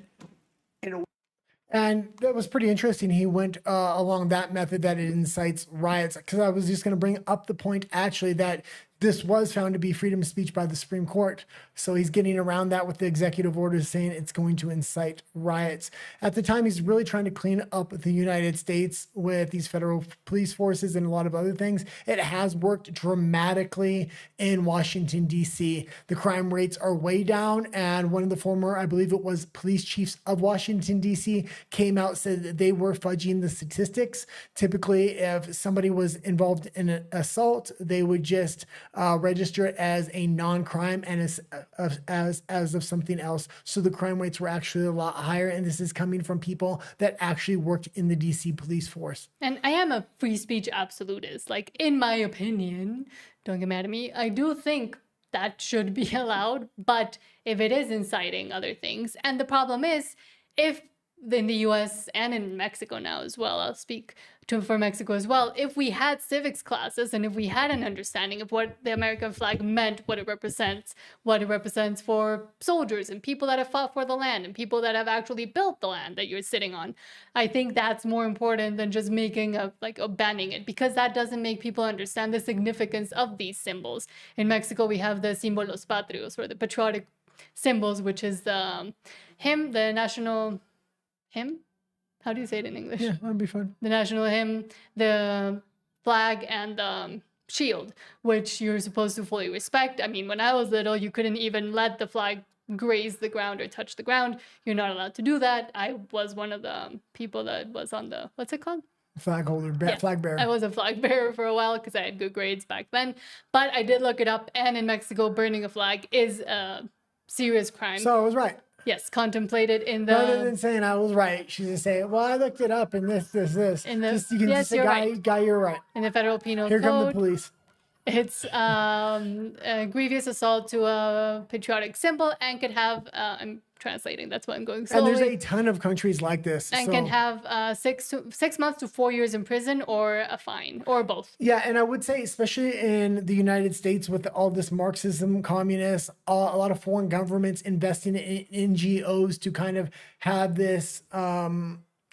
And that was pretty interesting. He went along that method that it incites riots. Because I was just going to bring up the point, actually, that this was found to be freedom of speech by the Supreme Court. So he's getting around that with the executive order saying it's going to incite riots. At the time, he's really trying to clean up the United States with these federal police forces and a lot of other things. It has worked dramatically in Washington, D.C. The crime rates are way down. And one of the former, I believe it was police chiefs of Washington, D.C., came out, said that they were fudging the statistics. Typically, if somebody was involved in an assault, they would just register it as a non-crime and as of something else. So the crime rates were actually a lot higher. And this is coming from people that actually worked in the DC police force. And I am a free speech absolutist. Like, in my opinion, don't get mad at me, I do think that should be allowed. But if it is inciting other things, and the problem is, if in the US and in Mexico now as well, I'll speak for Mexico as well, if we had civics classes and if we had an understanding of what the American flag meant, what it represents for soldiers and people that have fought for the land and people that have actually built the land that you're sitting on, I think that's more important than just making banning it, because that doesn't make people understand the significance of these symbols. In Mexico, we have the símbolos patrios, or the patriotic symbols, which is the hymn, the national hymn. How do you say it in English? Yeah, that'd be fun. The national hymn, the flag, and the shield, which you're supposed to fully respect. I mean, when I was little, you couldn't even let the flag graze the ground or touch the ground. You're not allowed to do that. I was one of the people that was on the, what's it called? Flag holder, flag bearer. I was a flag bearer for a while because I had good grades back then. But I did look it up, and in Mexico, burning a flag is a serious crime. So I was right. Yes, contemplated in the... Rather than saying I was right, she's just saying, well, I looked it up and this. In the, just, you can just say, you're guy, right. guy, you're right. In the Federal Penal Here Code. come the police. It's a grievous assault to a patriotic symbol and could have, I'm translating, that's why I'm going slowly. And there's a ton of countries like this. And can have 6 months to 4 years in prison or a fine, or both. Yeah, and I would say, especially in the United States with all this Marxism, communists, a lot of foreign governments investing in NGOs to kind of have this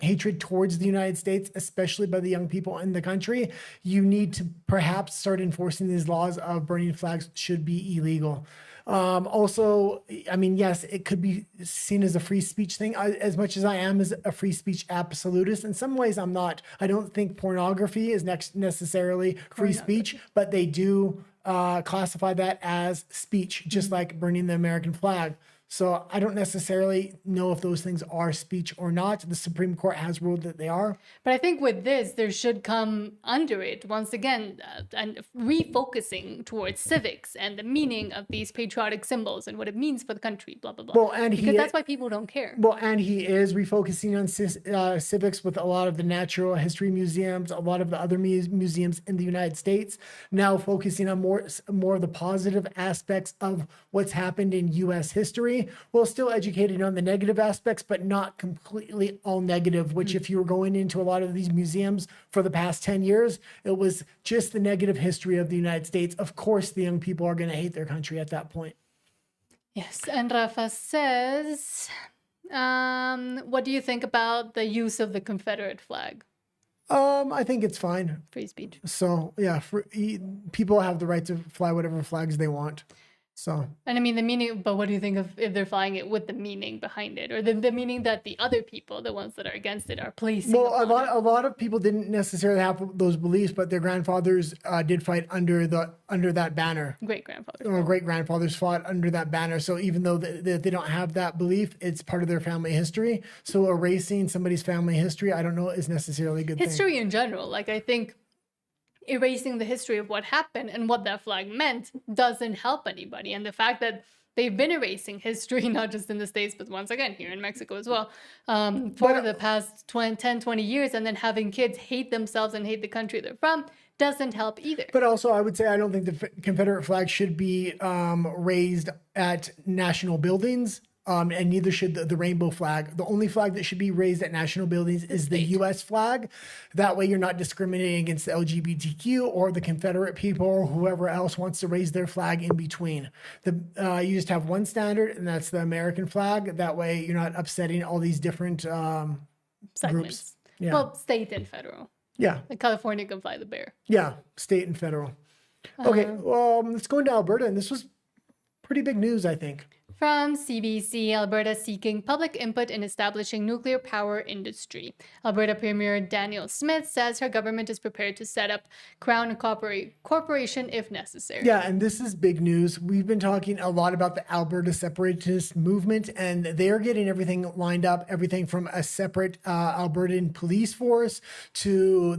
hatred towards the United States, especially by the young people in the country, you need to perhaps start enforcing these laws of burning flags should be illegal. Also, I mean, yes, it could be seen as a free speech thing. As much as I am as a free speech absolutist, in some ways I'm not. I don't think pornography is necessarily free speech, but they do classify that as speech, just like burning the American flag. So I don't necessarily know if those things are speech or not. The Supreme Court has ruled that they are. But I think with this, there should come under it, once again, and refocusing towards civics and the meaning of these patriotic symbols and what it means for the country, blah, blah, blah. Well, and because that's why people don't care. Well, and he is refocusing on civics with a lot of the natural history museums, a lot of the other museums in the United States, now focusing on more of the positive aspects of what's happened in U.S. history, while still educating on the negative aspects, but not completely all negative, which if you were going into a lot of these museums for the past 10 years, it was just the negative history of the United States. Of course, the young people are going to hate their country at that point. Yes, and Rafa says, what do you think about the use of the Confederate flag? I think it's fine. Free speech. So yeah, people have the right to fly whatever flags they want. So, and I mean the meaning, but what do you think of if they're flying it with the meaning behind it, or the meaning that the other people, the ones that are against it, are placing? Well, a lot of people didn't necessarily have those beliefs, but their grandfathers did fight under that banner. Great grandfathers. Or great grandfathers fought under that banner. So even though they don't have that belief, it's part of their family history. So erasing somebody's family history, I don't know, is necessarily a good thing. History in general, like I think erasing the history of what happened and what that flag meant doesn't help anybody. And the fact that they've been erasing history, not just in the States, but once again here in Mexico as well, for the past 10, 20 years, and then having kids hate themselves and hate the country they're from doesn't help either. But also, I would say I don't think the Confederate flag should be raised at national buildings. And neither should the rainbow flag. The only flag that should be raised at national buildings is the U.S. flag. That way you're not discriminating against the LGBTQ or the Confederate people or whoever else wants to raise their flag in between. You just have one standard, and that's the American flag. That way you're not upsetting all these different groups. Yeah. Well, state and federal. Yeah. Like California can fly the bear. Yeah, state and federal. Okay, let's go into Alberta, and this was pretty big news, I think. From CBC, Alberta seeking public input in establishing nuclear power industry. Alberta Premier Danielle Smith says her government is prepared to set up Crown Corporation if necessary. Yeah, and this is big news. We've been talking a lot about the Alberta separatist movement, and they're getting everything lined up, everything from a separate Albertan police force to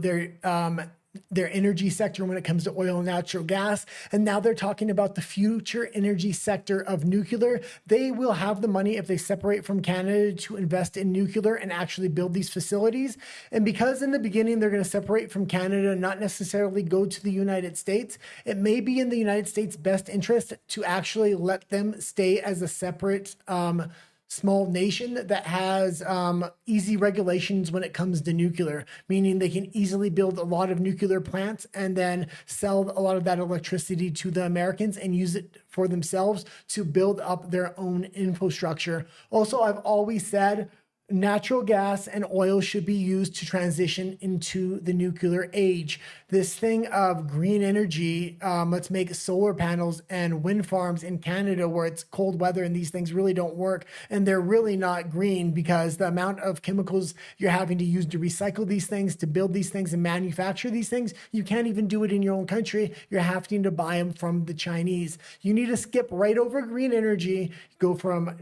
their energy sector when it comes to oil and natural gas. And now they're talking about the future energy sector of nuclear. They will have the money if they separate from Canada to invest in nuclear and actually build these facilities. And because in the beginning they're going to separate from Canada and not necessarily go to the United States, it may be in the United States' best interest to actually let them stay as a separate small nation that has easy regulations when it comes to nuclear, meaning they can easily build a lot of nuclear plants and then sell a lot of that electricity to the Americans and use it for themselves to build up their own infrastructure. Also, I've always said natural gas and oil should be used to transition into the nuclear age. This thing of green energy, let's make solar panels and wind farms in Canada where it's cold weather and these things really don't work. And they're really not green because the amount of chemicals you're having to use to recycle these things, to build these things and manufacture these things, you can't even do it in your own country. You're having to buy them from the Chinese. You need to skip right over green energy, go from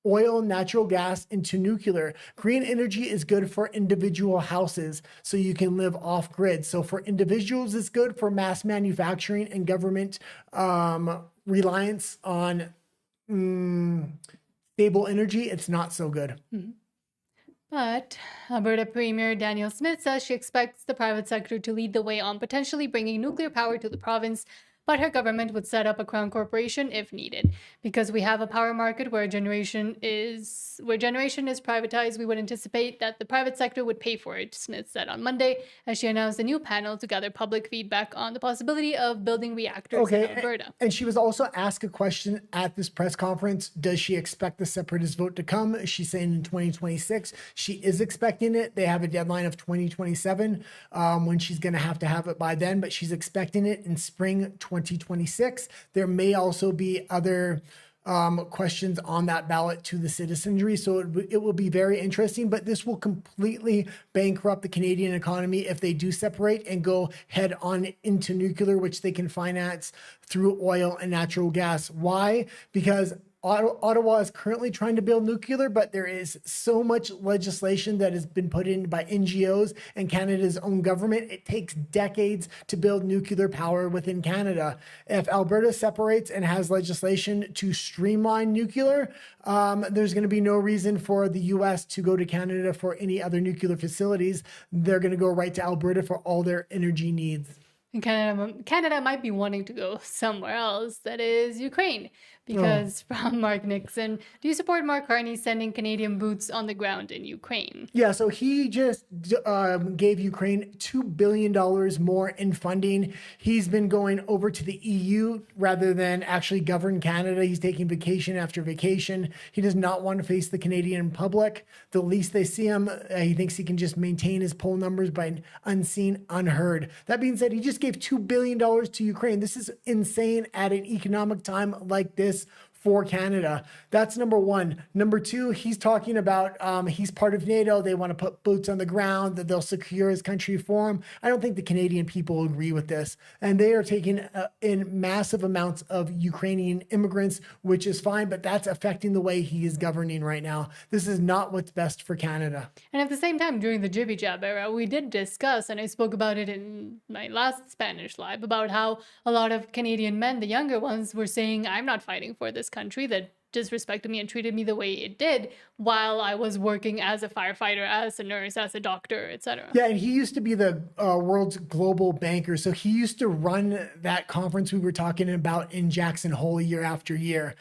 oil, natural gas into nuclear. Green energy is good for individual houses, so you can live off grid. So for individuals, it's good. For mass manufacturing and government reliance on stable energy, it's not so good. Mm-hmm. But Alberta Premier Danielle Smith says she expects the private sector to lead the way on potentially bringing nuclear power to the province, but her government would set up a crown corporation if needed. Because we have a power market where generation is privatized, we would anticipate that the private sector would pay for it, Smith said on Monday, as she announced a new panel to gather public feedback on the possibility of building reactors in Alberta. And she was also asked a question at this press conference. Does she expect the separatist vote to come? She's saying in 2026. She is expecting it. They have a deadline of 2027 when she's going to have it by then, but she's expecting it in spring 2026. There may also be other questions on that ballot to the citizenry. So it will be very interesting, but this will completely bankrupt the Canadian economy if they do separate and go head on into nuclear, which they can finance through oil and natural gas. Why? Because Ottawa is currently trying to build nuclear, but there is so much legislation that has been put in by NGOs and Canada's own government. It takes decades to build nuclear power within Canada. If Alberta separates and has legislation to streamline nuclear, there's going to be no reason for the US to go to Canada for any other nuclear facilities. They're going to go right to Alberta for all their energy needs. And Canada might be wanting to go somewhere else, that is Ukraine. Because from Mark Nixon, do you support Mark Carney sending Canadian boots on the ground in Ukraine? Yeah, so he just gave Ukraine $2 billion more in funding. He's been going over to the EU rather than actually govern Canada. He's taking vacation after vacation. He does not want to face the Canadian public. The least they see him, he thinks he can just maintain his poll numbers by unseen, unheard. That being said, he just gave $2 billion to Ukraine. This is insane at an economic time like this for Canada. That's number one. Number two, he's talking about he's part of NATO. They want to put boots on the ground, that they'll secure his country for him. I don't think the Canadian people agree with this. And they are taking in massive amounts of Ukrainian immigrants, which is fine, but that's affecting the way he is governing right now. This is not what's best for Canada. And at the same time, during the Jibby Jab era, we did discuss, and I spoke about it in my last Spanish live, about how a lot of Canadian men, the younger ones, were saying, I'm not fighting for this country that disrespected me and treated me the way it did while I was working as a firefighter, as a nurse, as a doctor, etc. Yeah, and he used to be the world's global banker. So he used to run that conference we were talking about in Jackson Hole year after year.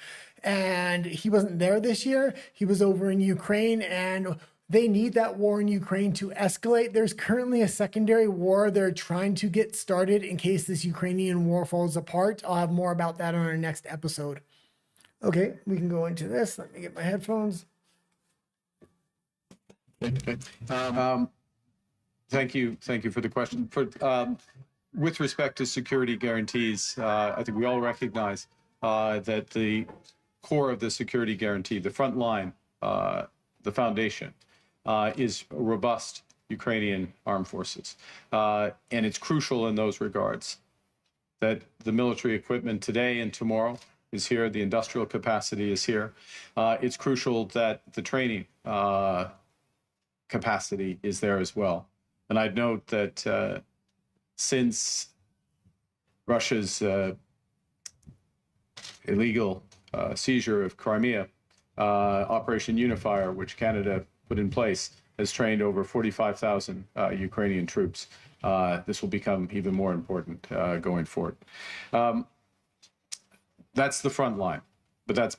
And he wasn't there this year. He was over in Ukraine, and they need that war in Ukraine to escalate. There's currently a secondary war they're trying to get started in case this Ukrainian war falls apart. I'll have more about that on our next episode. Okay, we can go into this. Let me get my headphones. Okay. Thank you for the question. With respect to security guarantees, I think we all recognize that the core of the security guarantee, the front line, the foundation, is robust Ukrainian armed forces. And it's crucial in those regards that the military equipment today and tomorrow is here, the industrial capacity is here. It's crucial that the training capacity is there as well. And I'd note that since Russia's illegal seizure of Crimea, Operation Unifier, which Canada put in place, has trained over 45,000 Ukrainian troops. This will become even more important going forward. That's the front line, but that's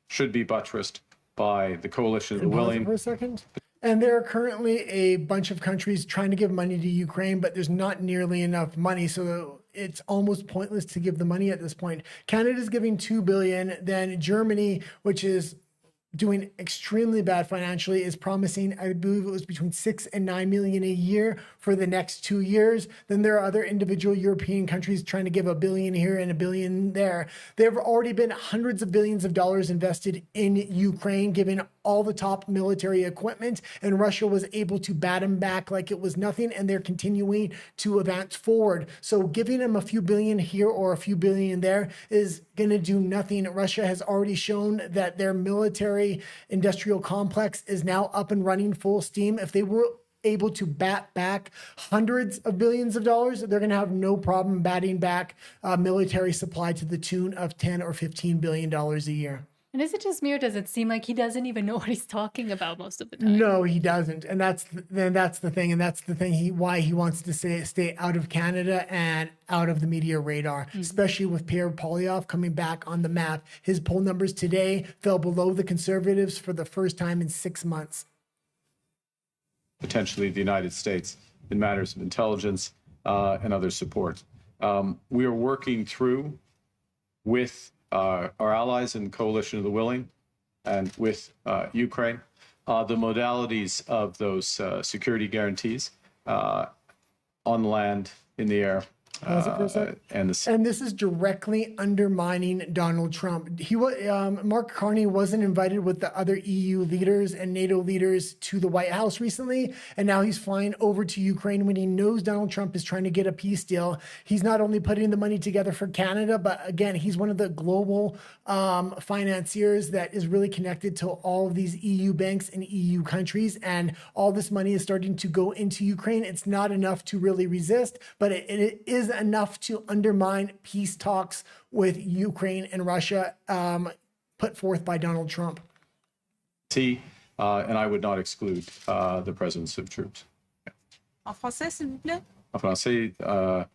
should be buttressed by the coalition of the willing. For a second. And there are currently a bunch of countries trying to give money to Ukraine, but there's not nearly enough money. So it's almost pointless to give the money at this point. Canada's giving $2 billion. Then Germany, which is doing extremely bad financially, is promising, I believe it was between 6 and 9 million a year for the next 2 years. Then there are other individual European countries trying to give $1 billion here and $1 billion there. There have already been hundreds of billions of dollars invested in Ukraine, given all the top military equipment, and Russia was able to bat them back like it was nothing, and they're continuing to advance forward. So giving them a few billion here or a few billion there is going to do nothing. Russia has already shown that their military industrial complex is now up and running full steam. If they were able to bat back hundreds of billions of dollars, they're going to have no problem batting back military supply to the tune of $10 or $15 billion a year. And is it just me, or does it seem like he doesn't even know what he's talking about most of the time? No, he doesn't, and that's the thing, and that's the thing. Why he wants to stay out of Canada and out of the media radar, especially with Pierre Poilievre coming back on the map. His poll numbers today fell below the Conservatives for the first time in 6 months. Potentially the United States in matters of intelligence and other support. We are working through with our allies in the Coalition of the Willing and with Ukraine, the modalities of those security guarantees on land, in the air, Pause it for a sec. and the And this is directly undermining Donald Trump. Mark Carney wasn't invited with the other EU leaders and NATO leaders to the White House recently, and now he's flying over to Ukraine when he knows Donald Trump is trying to get a peace deal. He's not only putting the money together for Canada, but again, he's one of the global financiers that is really connected to all of these EU banks and EU countries, and all this money is starting to go into Ukraine. It's not enough to really resist, but it is enough to undermine peace talks with Ukraine and Russia put forth by Donald Trump. and I would not exclude the presence of troops. En français, s'il vous plaît. En français,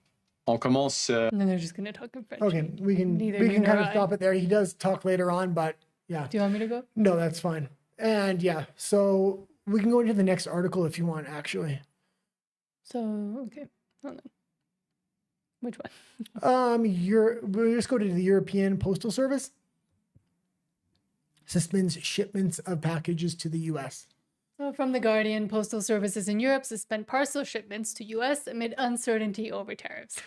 on commence. And then they're just going to talk in French. Okay, we can Neither we you can kind nor of I. stop it there. He does talk later on, but yeah. Do you want me to go? No, that's fine. And yeah, so we can go into the next article if you want, actually. So, okay. Hold on. Which one? We'll just go to the European Postal Service. Suspends shipments of packages to the U.S. So from The Guardian, postal services in Europe suspend parcel shipments to U.S. amid uncertainty over tariffs.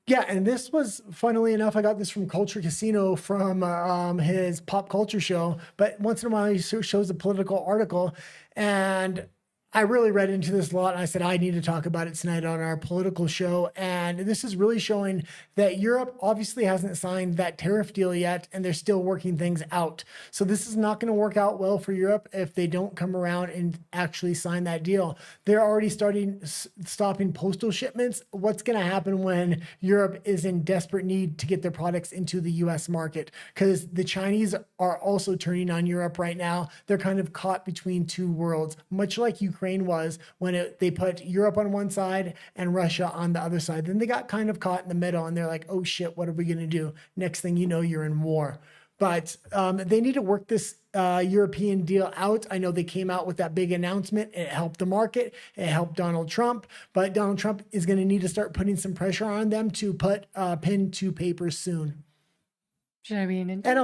Yeah, and this was, funnily enough, I got this from Culture Casino from his pop culture show. But once in a while, he shows a political article, and I really read into this a lot. And I said, I need to talk about it tonight on our political show. And this is really showing that Europe obviously hasn't signed that tariff deal yet, and they're still working things out. So this is not going to work out well for Europe if they don't come around and actually sign that deal. They're already stopping postal shipments. What's going to happen when Europe is in desperate need to get their products into the US market? Because the Chinese are also turning on Europe right now. They're kind of caught between two worlds, much like Ukraine was when they put Europe on one side and Russia on the other side. Then they got kind of caught in the middle, and they're like, oh shit, what are we going to do? Next thing you know, you're in war. But they need to work this European deal out. I know they came out with that big announcement. It helped the market. It helped Donald Trump. But Donald Trump is going to need to start putting some pressure on them to put pen to paper soon. Should I read into And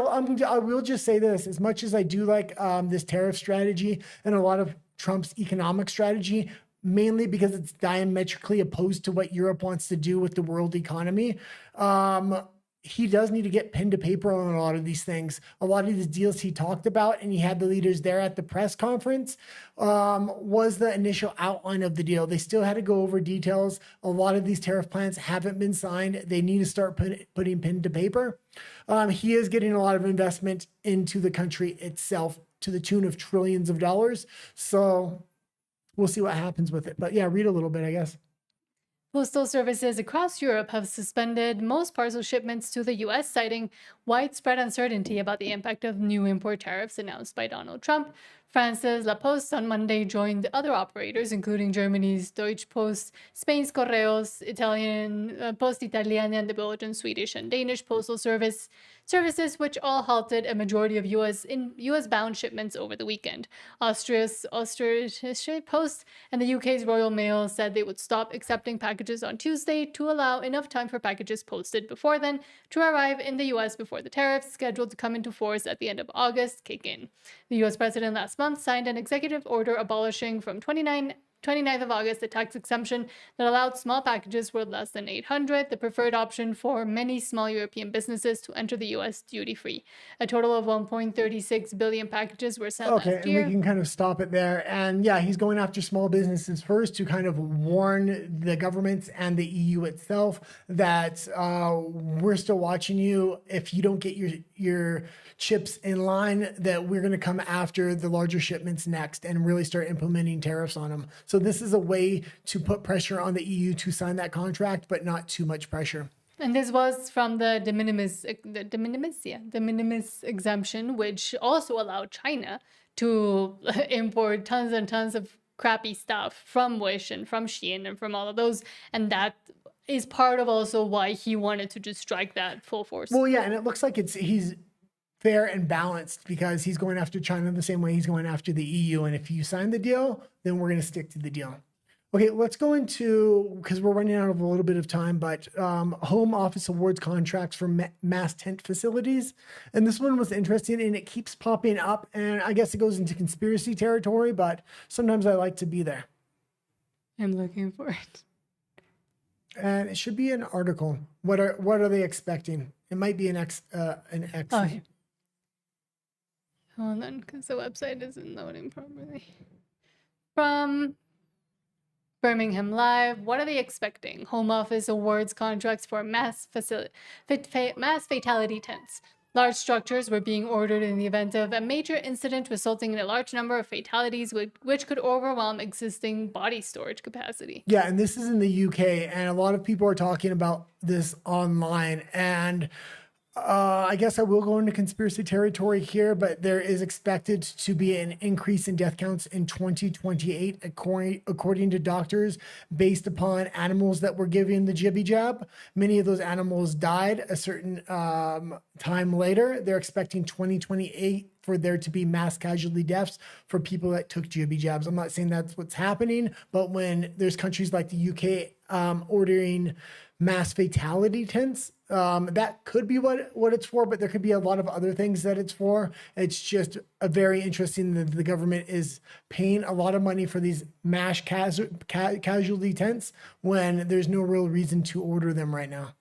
I will just say this, as much as I do like this tariff strategy and a lot of Trump's economic strategy, mainly because it's diametrically opposed to what Europe wants to do with the world economy, he does need to get pen to paper on a lot of these things. A lot of these deals he talked about, and he had the leaders there at the press conference, was the initial outline of the deal. They still had to go over details. A lot of these tariff plans haven't been signed. They need to start putting pen to paper. He is getting a lot of investment into the country itself to the tune of trillions of dollars. So we'll see what happens with it. But yeah, read a little bit, I guess. Postal services across Europe have suspended most parcel shipments to the U.S., citing widespread uncertainty about the impact of new import tariffs announced by Donald Trump. France's La Poste on Monday joined other operators, including Germany's Deutsche Post, Spain's Correos, Italian Post Italiana, and the Belgian, Swedish, and Danish postal services, which all halted a majority of U.S.-bound shipments over the weekend. Austria's Post and the UK's Royal Mail said they would stop accepting packages on Tuesday to allow enough time for packages posted before then to arrive in the U.S. before the tariffs, scheduled to come into force at the end of August, kick in. The U.S. president last month signed an executive order abolishing from 29th of August a tax exemption that allowed small packages worth less than $800, the preferred option for many small European businesses to enter the U.S. duty-free. A total of 1.36 billion packages were sent Okay, last and year. we can kind of stop it there. And yeah, he's going after small businesses first to kind of warn the governments and the EU itself that we're still watching you. If you don't get your chips in line, that we're going to come after the larger shipments next and really start implementing tariffs on them. So this is a way to put pressure on the EU to sign that contract, but not too much pressure. And this was from the de minimis exemption, which also allowed China to import tons and tons of crappy stuff from Wish and from Shein and from all of those. And that is part of also why he wanted to just strike that full force. Well, yeah, and it looks like he's fair and balanced because he's going after China the same way he's going after the EU. And if you sign the deal, then we're going to stick to the deal. Okay, let's go into, because we're running out of a little bit of time, but home office awards contracts for mass tent facilities. And this one was interesting, and it keeps popping up. And I guess it goes into conspiracy territory, but sometimes I like to be there. I'm looking for it. And it should be an article. What are they expecting? It might be an X. Oh, yeah. Hold on, because the website isn't loading properly. From Birmingham Live, what are they expecting? Home Office awards contracts for mass fatality tents. Large structures were being ordered in the event of a major incident resulting in a large number of fatalities, which could overwhelm existing body storage capacity. Yeah, and this is in the UK, and a lot of people are talking about this online. And I guess I will go into conspiracy territory here, but there is expected to be an increase in death counts in 2028, according to doctors, based upon animals that were given the jibby jab. Many of those animals died a certain time later. They're expecting 2028 for there to be mass casualty deaths for people that took jibby jabs. I'm not saying that's what's happening, but when there's countries like the UK ordering mass fatality tents, that could be what it's for, but there could be a lot of other things that it's for. It's just a very interesting that the government is paying a lot of money for these mass casualty tents when there's no real reason to order them right now.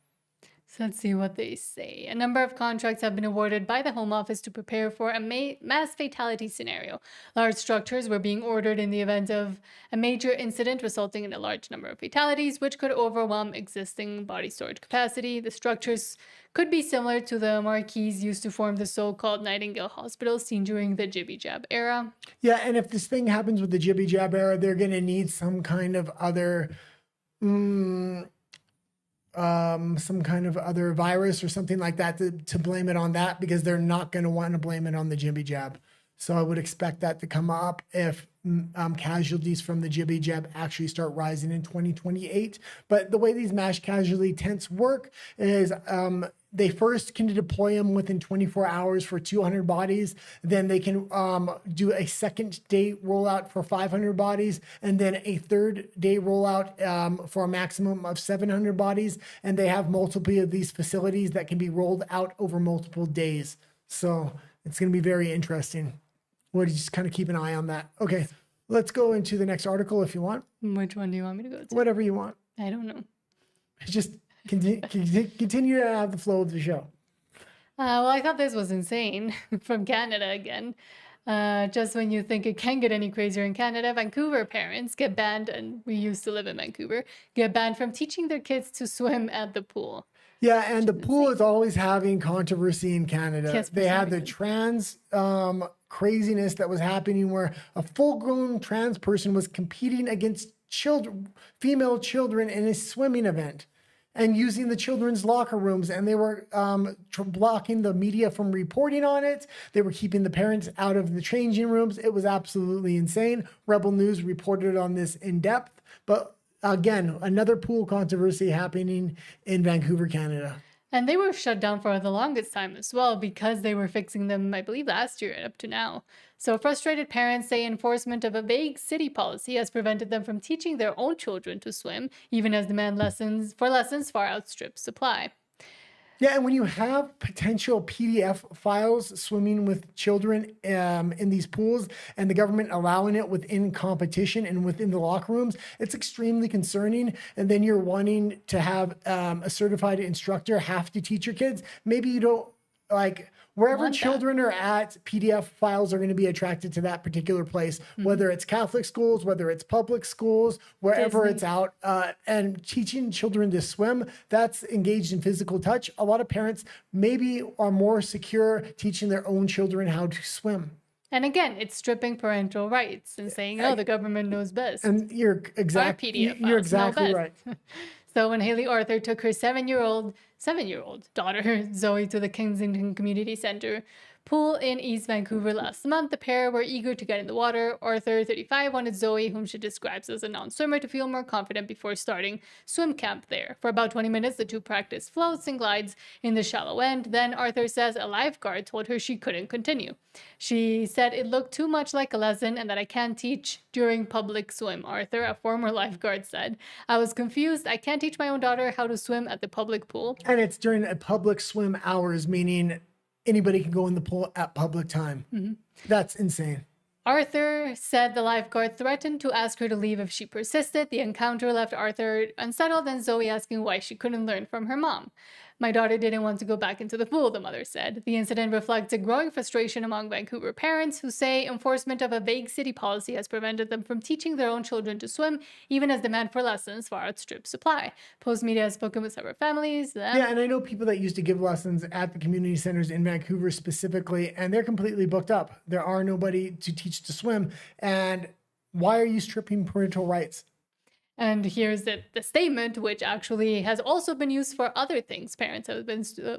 So let's see what they say. A number of contracts have been awarded by the Home Office to prepare for a mass fatality scenario. Large structures were being ordered in the event of a major incident resulting in a large number of fatalities, which could overwhelm existing body storage capacity. The structures could be similar to the marquees used to form the so-called Nightingale Hospital seen during the jibby jab era. Yeah, and if this thing happens with the jibby jab era, they're going to need some kind of other virus or something like that to blame it on that, because they're not going to want to blame it on the jibby jab. So I would expect that to come up if casualties from the jibby jab actually start rising in 2028. But the way these mass casualty tents work is they first can deploy them within 24 hours for 200 bodies. Then they can do a second day rollout for 500 bodies, and then a third day rollout for a maximum of 700 bodies. And they have multiple of these facilities that can be rolled out over multiple days. So it's going to be very interesting. We'll just kind of keep an eye on that. Okay, let's go into the next article if you want. Which one do you want me to go to? Whatever you want. I don't know. Just continue to have the flow of the show. Well, I thought this was insane. From Canada again. Just when you think it can get any crazier in Canada, Vancouver parents get banned, and we used to live in Vancouver, get banned from teaching their kids to swim at the pool. Yeah, and the pool is always having controversy in Canada. Yes, they had the trans craziness that was happening where a full-grown trans person was competing against female children in a swimming event and using the children's locker rooms, and they were blocking the media from reporting on it. They were keeping the parents out of the changing rooms. It was absolutely insane. Rebel News reported on this in depth, but again, another pool controversy happening in Vancouver, Canada. And they were shut down for the longest time as well because they were fixing them, I believe, last year up to now. So frustrated parents say enforcement of a vague city policy has prevented them from teaching their own children to swim, even as demand for lessons far outstrip supply. Yeah, and when you have potential PDF files swimming with children in these pools and the government allowing it within competition and within the locker rooms, it's extremely concerning. And then you're wanting to have a certified instructor have to teach your kids. Maybe you don't, like, wherever children are at, PDF files are going to be attracted to that particular place, whether it's Catholic schools, whether it's public schools, wherever it's out. And teaching children to swim, that's engaged in physical touch. A lot of parents maybe are more secure teaching their own children how to swim. And again, it's stripping parental rights and saying, oh, the government knows best. And you're exactly right. So when Haley Arthur took her seven-year-old daughter, Zoe, to the Kensington Community Center pool in East Vancouver last month, the pair were eager to get in the water. Arthur, 35, wanted Zoe, whom she describes as a non-swimmer, to feel more confident before starting swim camp there. For about 20 minutes, the two practiced floats and glides in the shallow end. Then Arthur says a lifeguard told her she couldn't continue. She said it looked too much like a lesson and that I can't teach during public swim, Arthur, a former lifeguard, said. I was confused. I can't teach my own daughter how to swim at the public pool. And it's during a public swim hours, meaning anybody can go in the pool at public time. That's insane. Arthur said the lifeguard threatened to ask her to leave if she persisted. The encounter left Arthur unsettled and Zoe asking why she couldn't learn from her mom. My daughter didn't want to go back into the pool, the mother said. The incident reflects a growing frustration among Vancouver parents who say enforcement of a vague city policy has prevented them from teaching their own children to swim, even as demand for lessons far outstrips supply. Post Media has spoken with several families. Yeah, and I know people that used to give lessons at the community centers in Vancouver specifically, and they're completely booked up. There are nobody to teach to swim. And why are you stripping parental rights? And here's the statement, which actually has also been used for other things.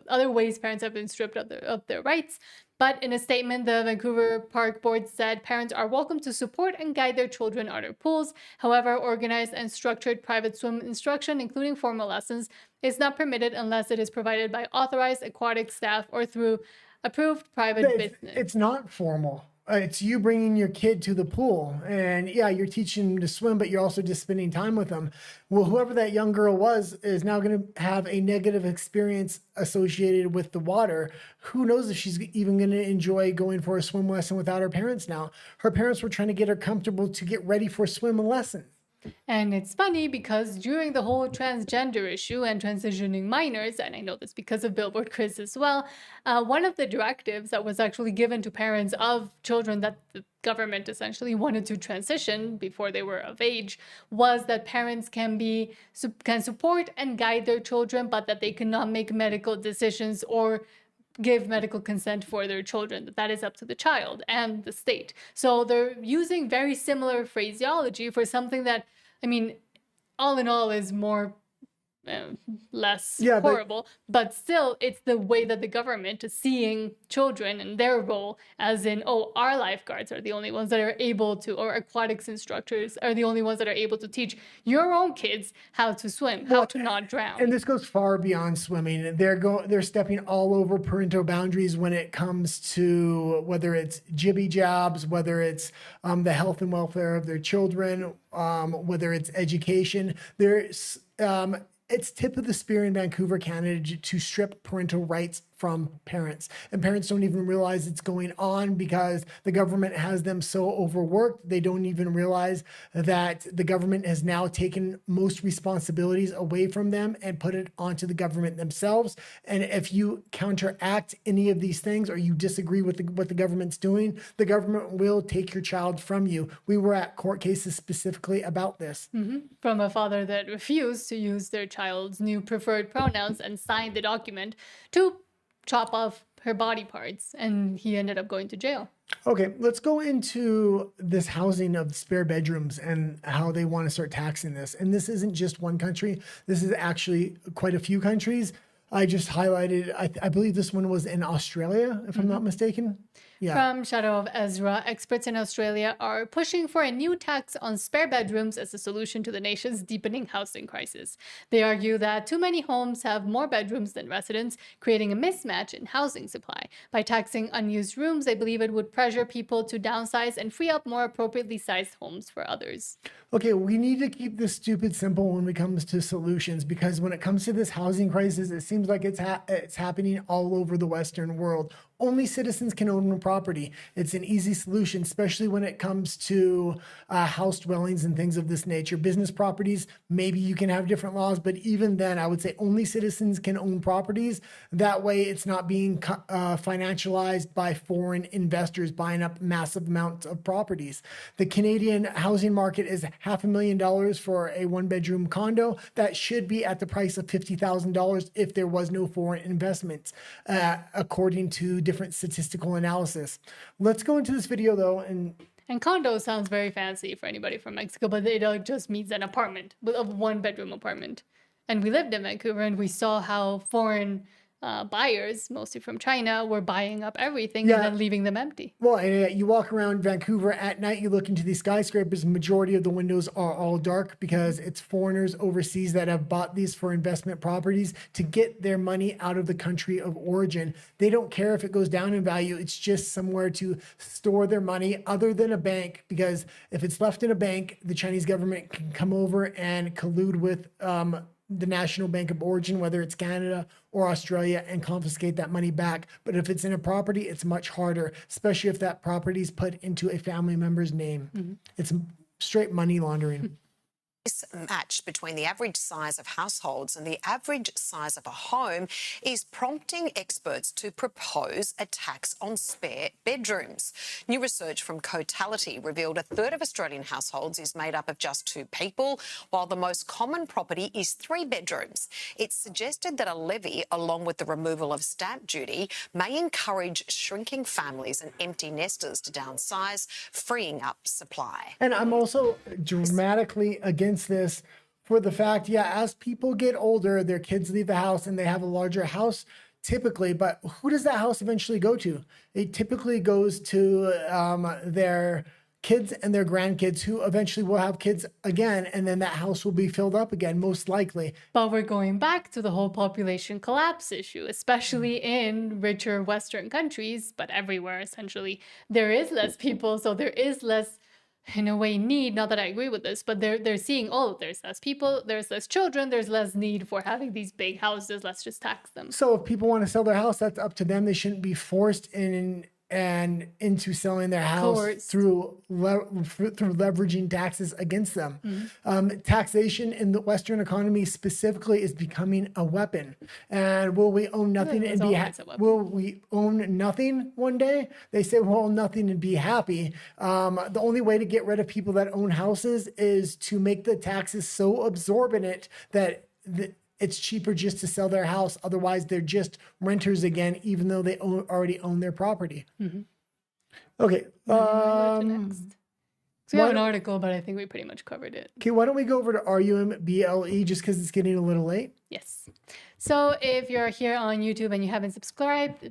Other ways parents have been stripped of their rights. But in a statement, the Vancouver Park Board said parents are welcome to support and guide their children out of pools. However, organized and structured private swim instruction, including formal lessons, is not permitted unless it is provided by authorized aquatic staff or through approved private business. It's not formal. It's you bringing your kid to the pool, and yeah, you're teaching them to swim, but you're also just spending time with them. Well, whoever that young girl was is now going to have a negative experience associated with the water. Who knows if she's even going to enjoy going for a swim lesson without her parents now? Her parents were trying to get her comfortable to get ready for a swim lesson. And it's funny because during the whole transgender issue and transitioning minors, and I know this because of Billboard Quiz as well, one of the directives that was actually given to parents of children that the government essentially wanted to transition before they were of age was that parents can support and guide their children, but that they cannot make medical decisions or give medical consent for their children. That is up to the child and the state. So they're using very similar phraseology for something that, I mean, all in all is more less horrible, but still it's the way that the government is seeing children and their role as in, oh, our lifeguards are the only ones that are able to, or aquatics instructors are the only ones that are able to teach your own kids how to swim, how to not drown. And this goes far beyond swimming. They're stepping all over parental boundaries when it comes to whether it's jibby jabs, whether it's the health and welfare of their children, whether it's education. It's tip of the spear in Vancouver, Canada, to strip parental rights from parents. And parents don't even realize it's going on because the government has them so overworked. They don't even realize that the government has now taken most responsibilities away from them and put it onto the government themselves. And if you counteract any of these things or you disagree with what the government's doing, the government will take your child from you. We were at court cases specifically about this. From a father that refused to use their child's new preferred pronouns and signed the document to chop off her body parts, and he ended up going to jail. Okay, let's go into this housing of spare bedrooms and how they want to start taxing this. And this isn't just one country. This is actually quite a few countries. I just highlighted, I believe this one was in Australia, if I'm not mistaken. Yeah. From Shadow of Ezra, experts in Australia are pushing for a new tax on spare bedrooms as a solution to the nation's deepening housing crisis. They argue that too many homes have more bedrooms than residents, creating a mismatch in housing supply. By taxing unused rooms, they believe it would pressure people to downsize and free up more appropriately sized homes for others. Okay, we need to keep this stupid simple when it comes to solutions, because when it comes to this housing crisis, it seems like it's happening all over the Western world. Only citizens can own a property. It's an easy solution, especially when it comes to house dwellings and things of this nature. Business properties, maybe you can have different laws, but even then, I would say only citizens can own properties. That way, it's not being financialized by foreign investors buying up massive amounts of properties. The Canadian housing market is $500,000 for a one-bedroom condo. That should be at the price of $50,000 if there was no foreign investments, according to different statistical analysis. Let's go into this video though. And condo sounds very fancy for anybody from Mexico, but it just means an apartment, a one-bedroom apartment. And we lived in Vancouver and we saw how foreign buyers, mostly from China, were buying up everything and then leaving them empty. Well, you walk around Vancouver at night, you look into these skyscrapers, majority of the windows are all dark because it's foreigners overseas that have bought these for investment properties to get their money out of the country of origin. They don't care if it goes down in value. It's just somewhere to store their money other than a bank, because if it's left in a bank, the Chinese government can come over and collude with the national bank of origin, whether it's Canada or Australia, and confiscate that money back. But if it's in a property, it's much harder, especially if that property is put into a family member's name. It's straight money laundering. Mismatch between the average size of households and the average size of a home is prompting experts to propose a tax on spare bedrooms. New research from Cotality revealed a third of Australian households is made up of just 2 people, while the most common property is 3 bedrooms. It's suggested that a levy, along with the removal of stamp duty, may encourage shrinking families and empty nesters to downsize, freeing up supply. And I'm also dramatically against this for the fact, as people get older, their kids leave the house and they have a larger house typically, but who does that house eventually go to? It typically goes to their kids and their grandkids, who eventually will have kids again, and then that house will be filled up again, most likely. But we're going back to the whole population collapse issue, especially in richer Western countries, but everywhere essentially. There is less people, so there is less, in a way, need. Not that I agree with this, but they're seeing, there's less people, there's less children, there's less need for having these big houses. Let's just tax them. So if people want to sell their house, that's up to them. They shouldn't be forced into selling their house through leveraging taxes against them. Taxation in the Western economy specifically is becoming a weapon. And will we own nothing and be will we own nothing one day? They say we'll own nothing and be happy. The only way to get rid of people that own houses is to make the taxes so absorbent that it's cheaper just to sell their house. Otherwise, they're just renters again, even though they already own their property. Okay. Next. So we have an article, but I think we pretty much covered it. Okay, why don't we go over to RUMBLE just because it's getting a little late? Yes. So if you're here on YouTube and you haven't subscribed,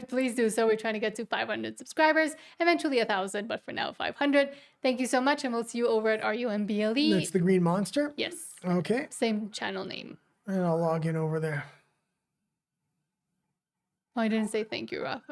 please do so. We're trying to get to 500 subscribers, eventually 1,000, but for now 500. Thank you so much, and we'll see you over at RUMBLE. That's the Green Monster? Yes. Okay. Same channel name. And I'll log in over there. Oh, I didn't say thank you, Rafa.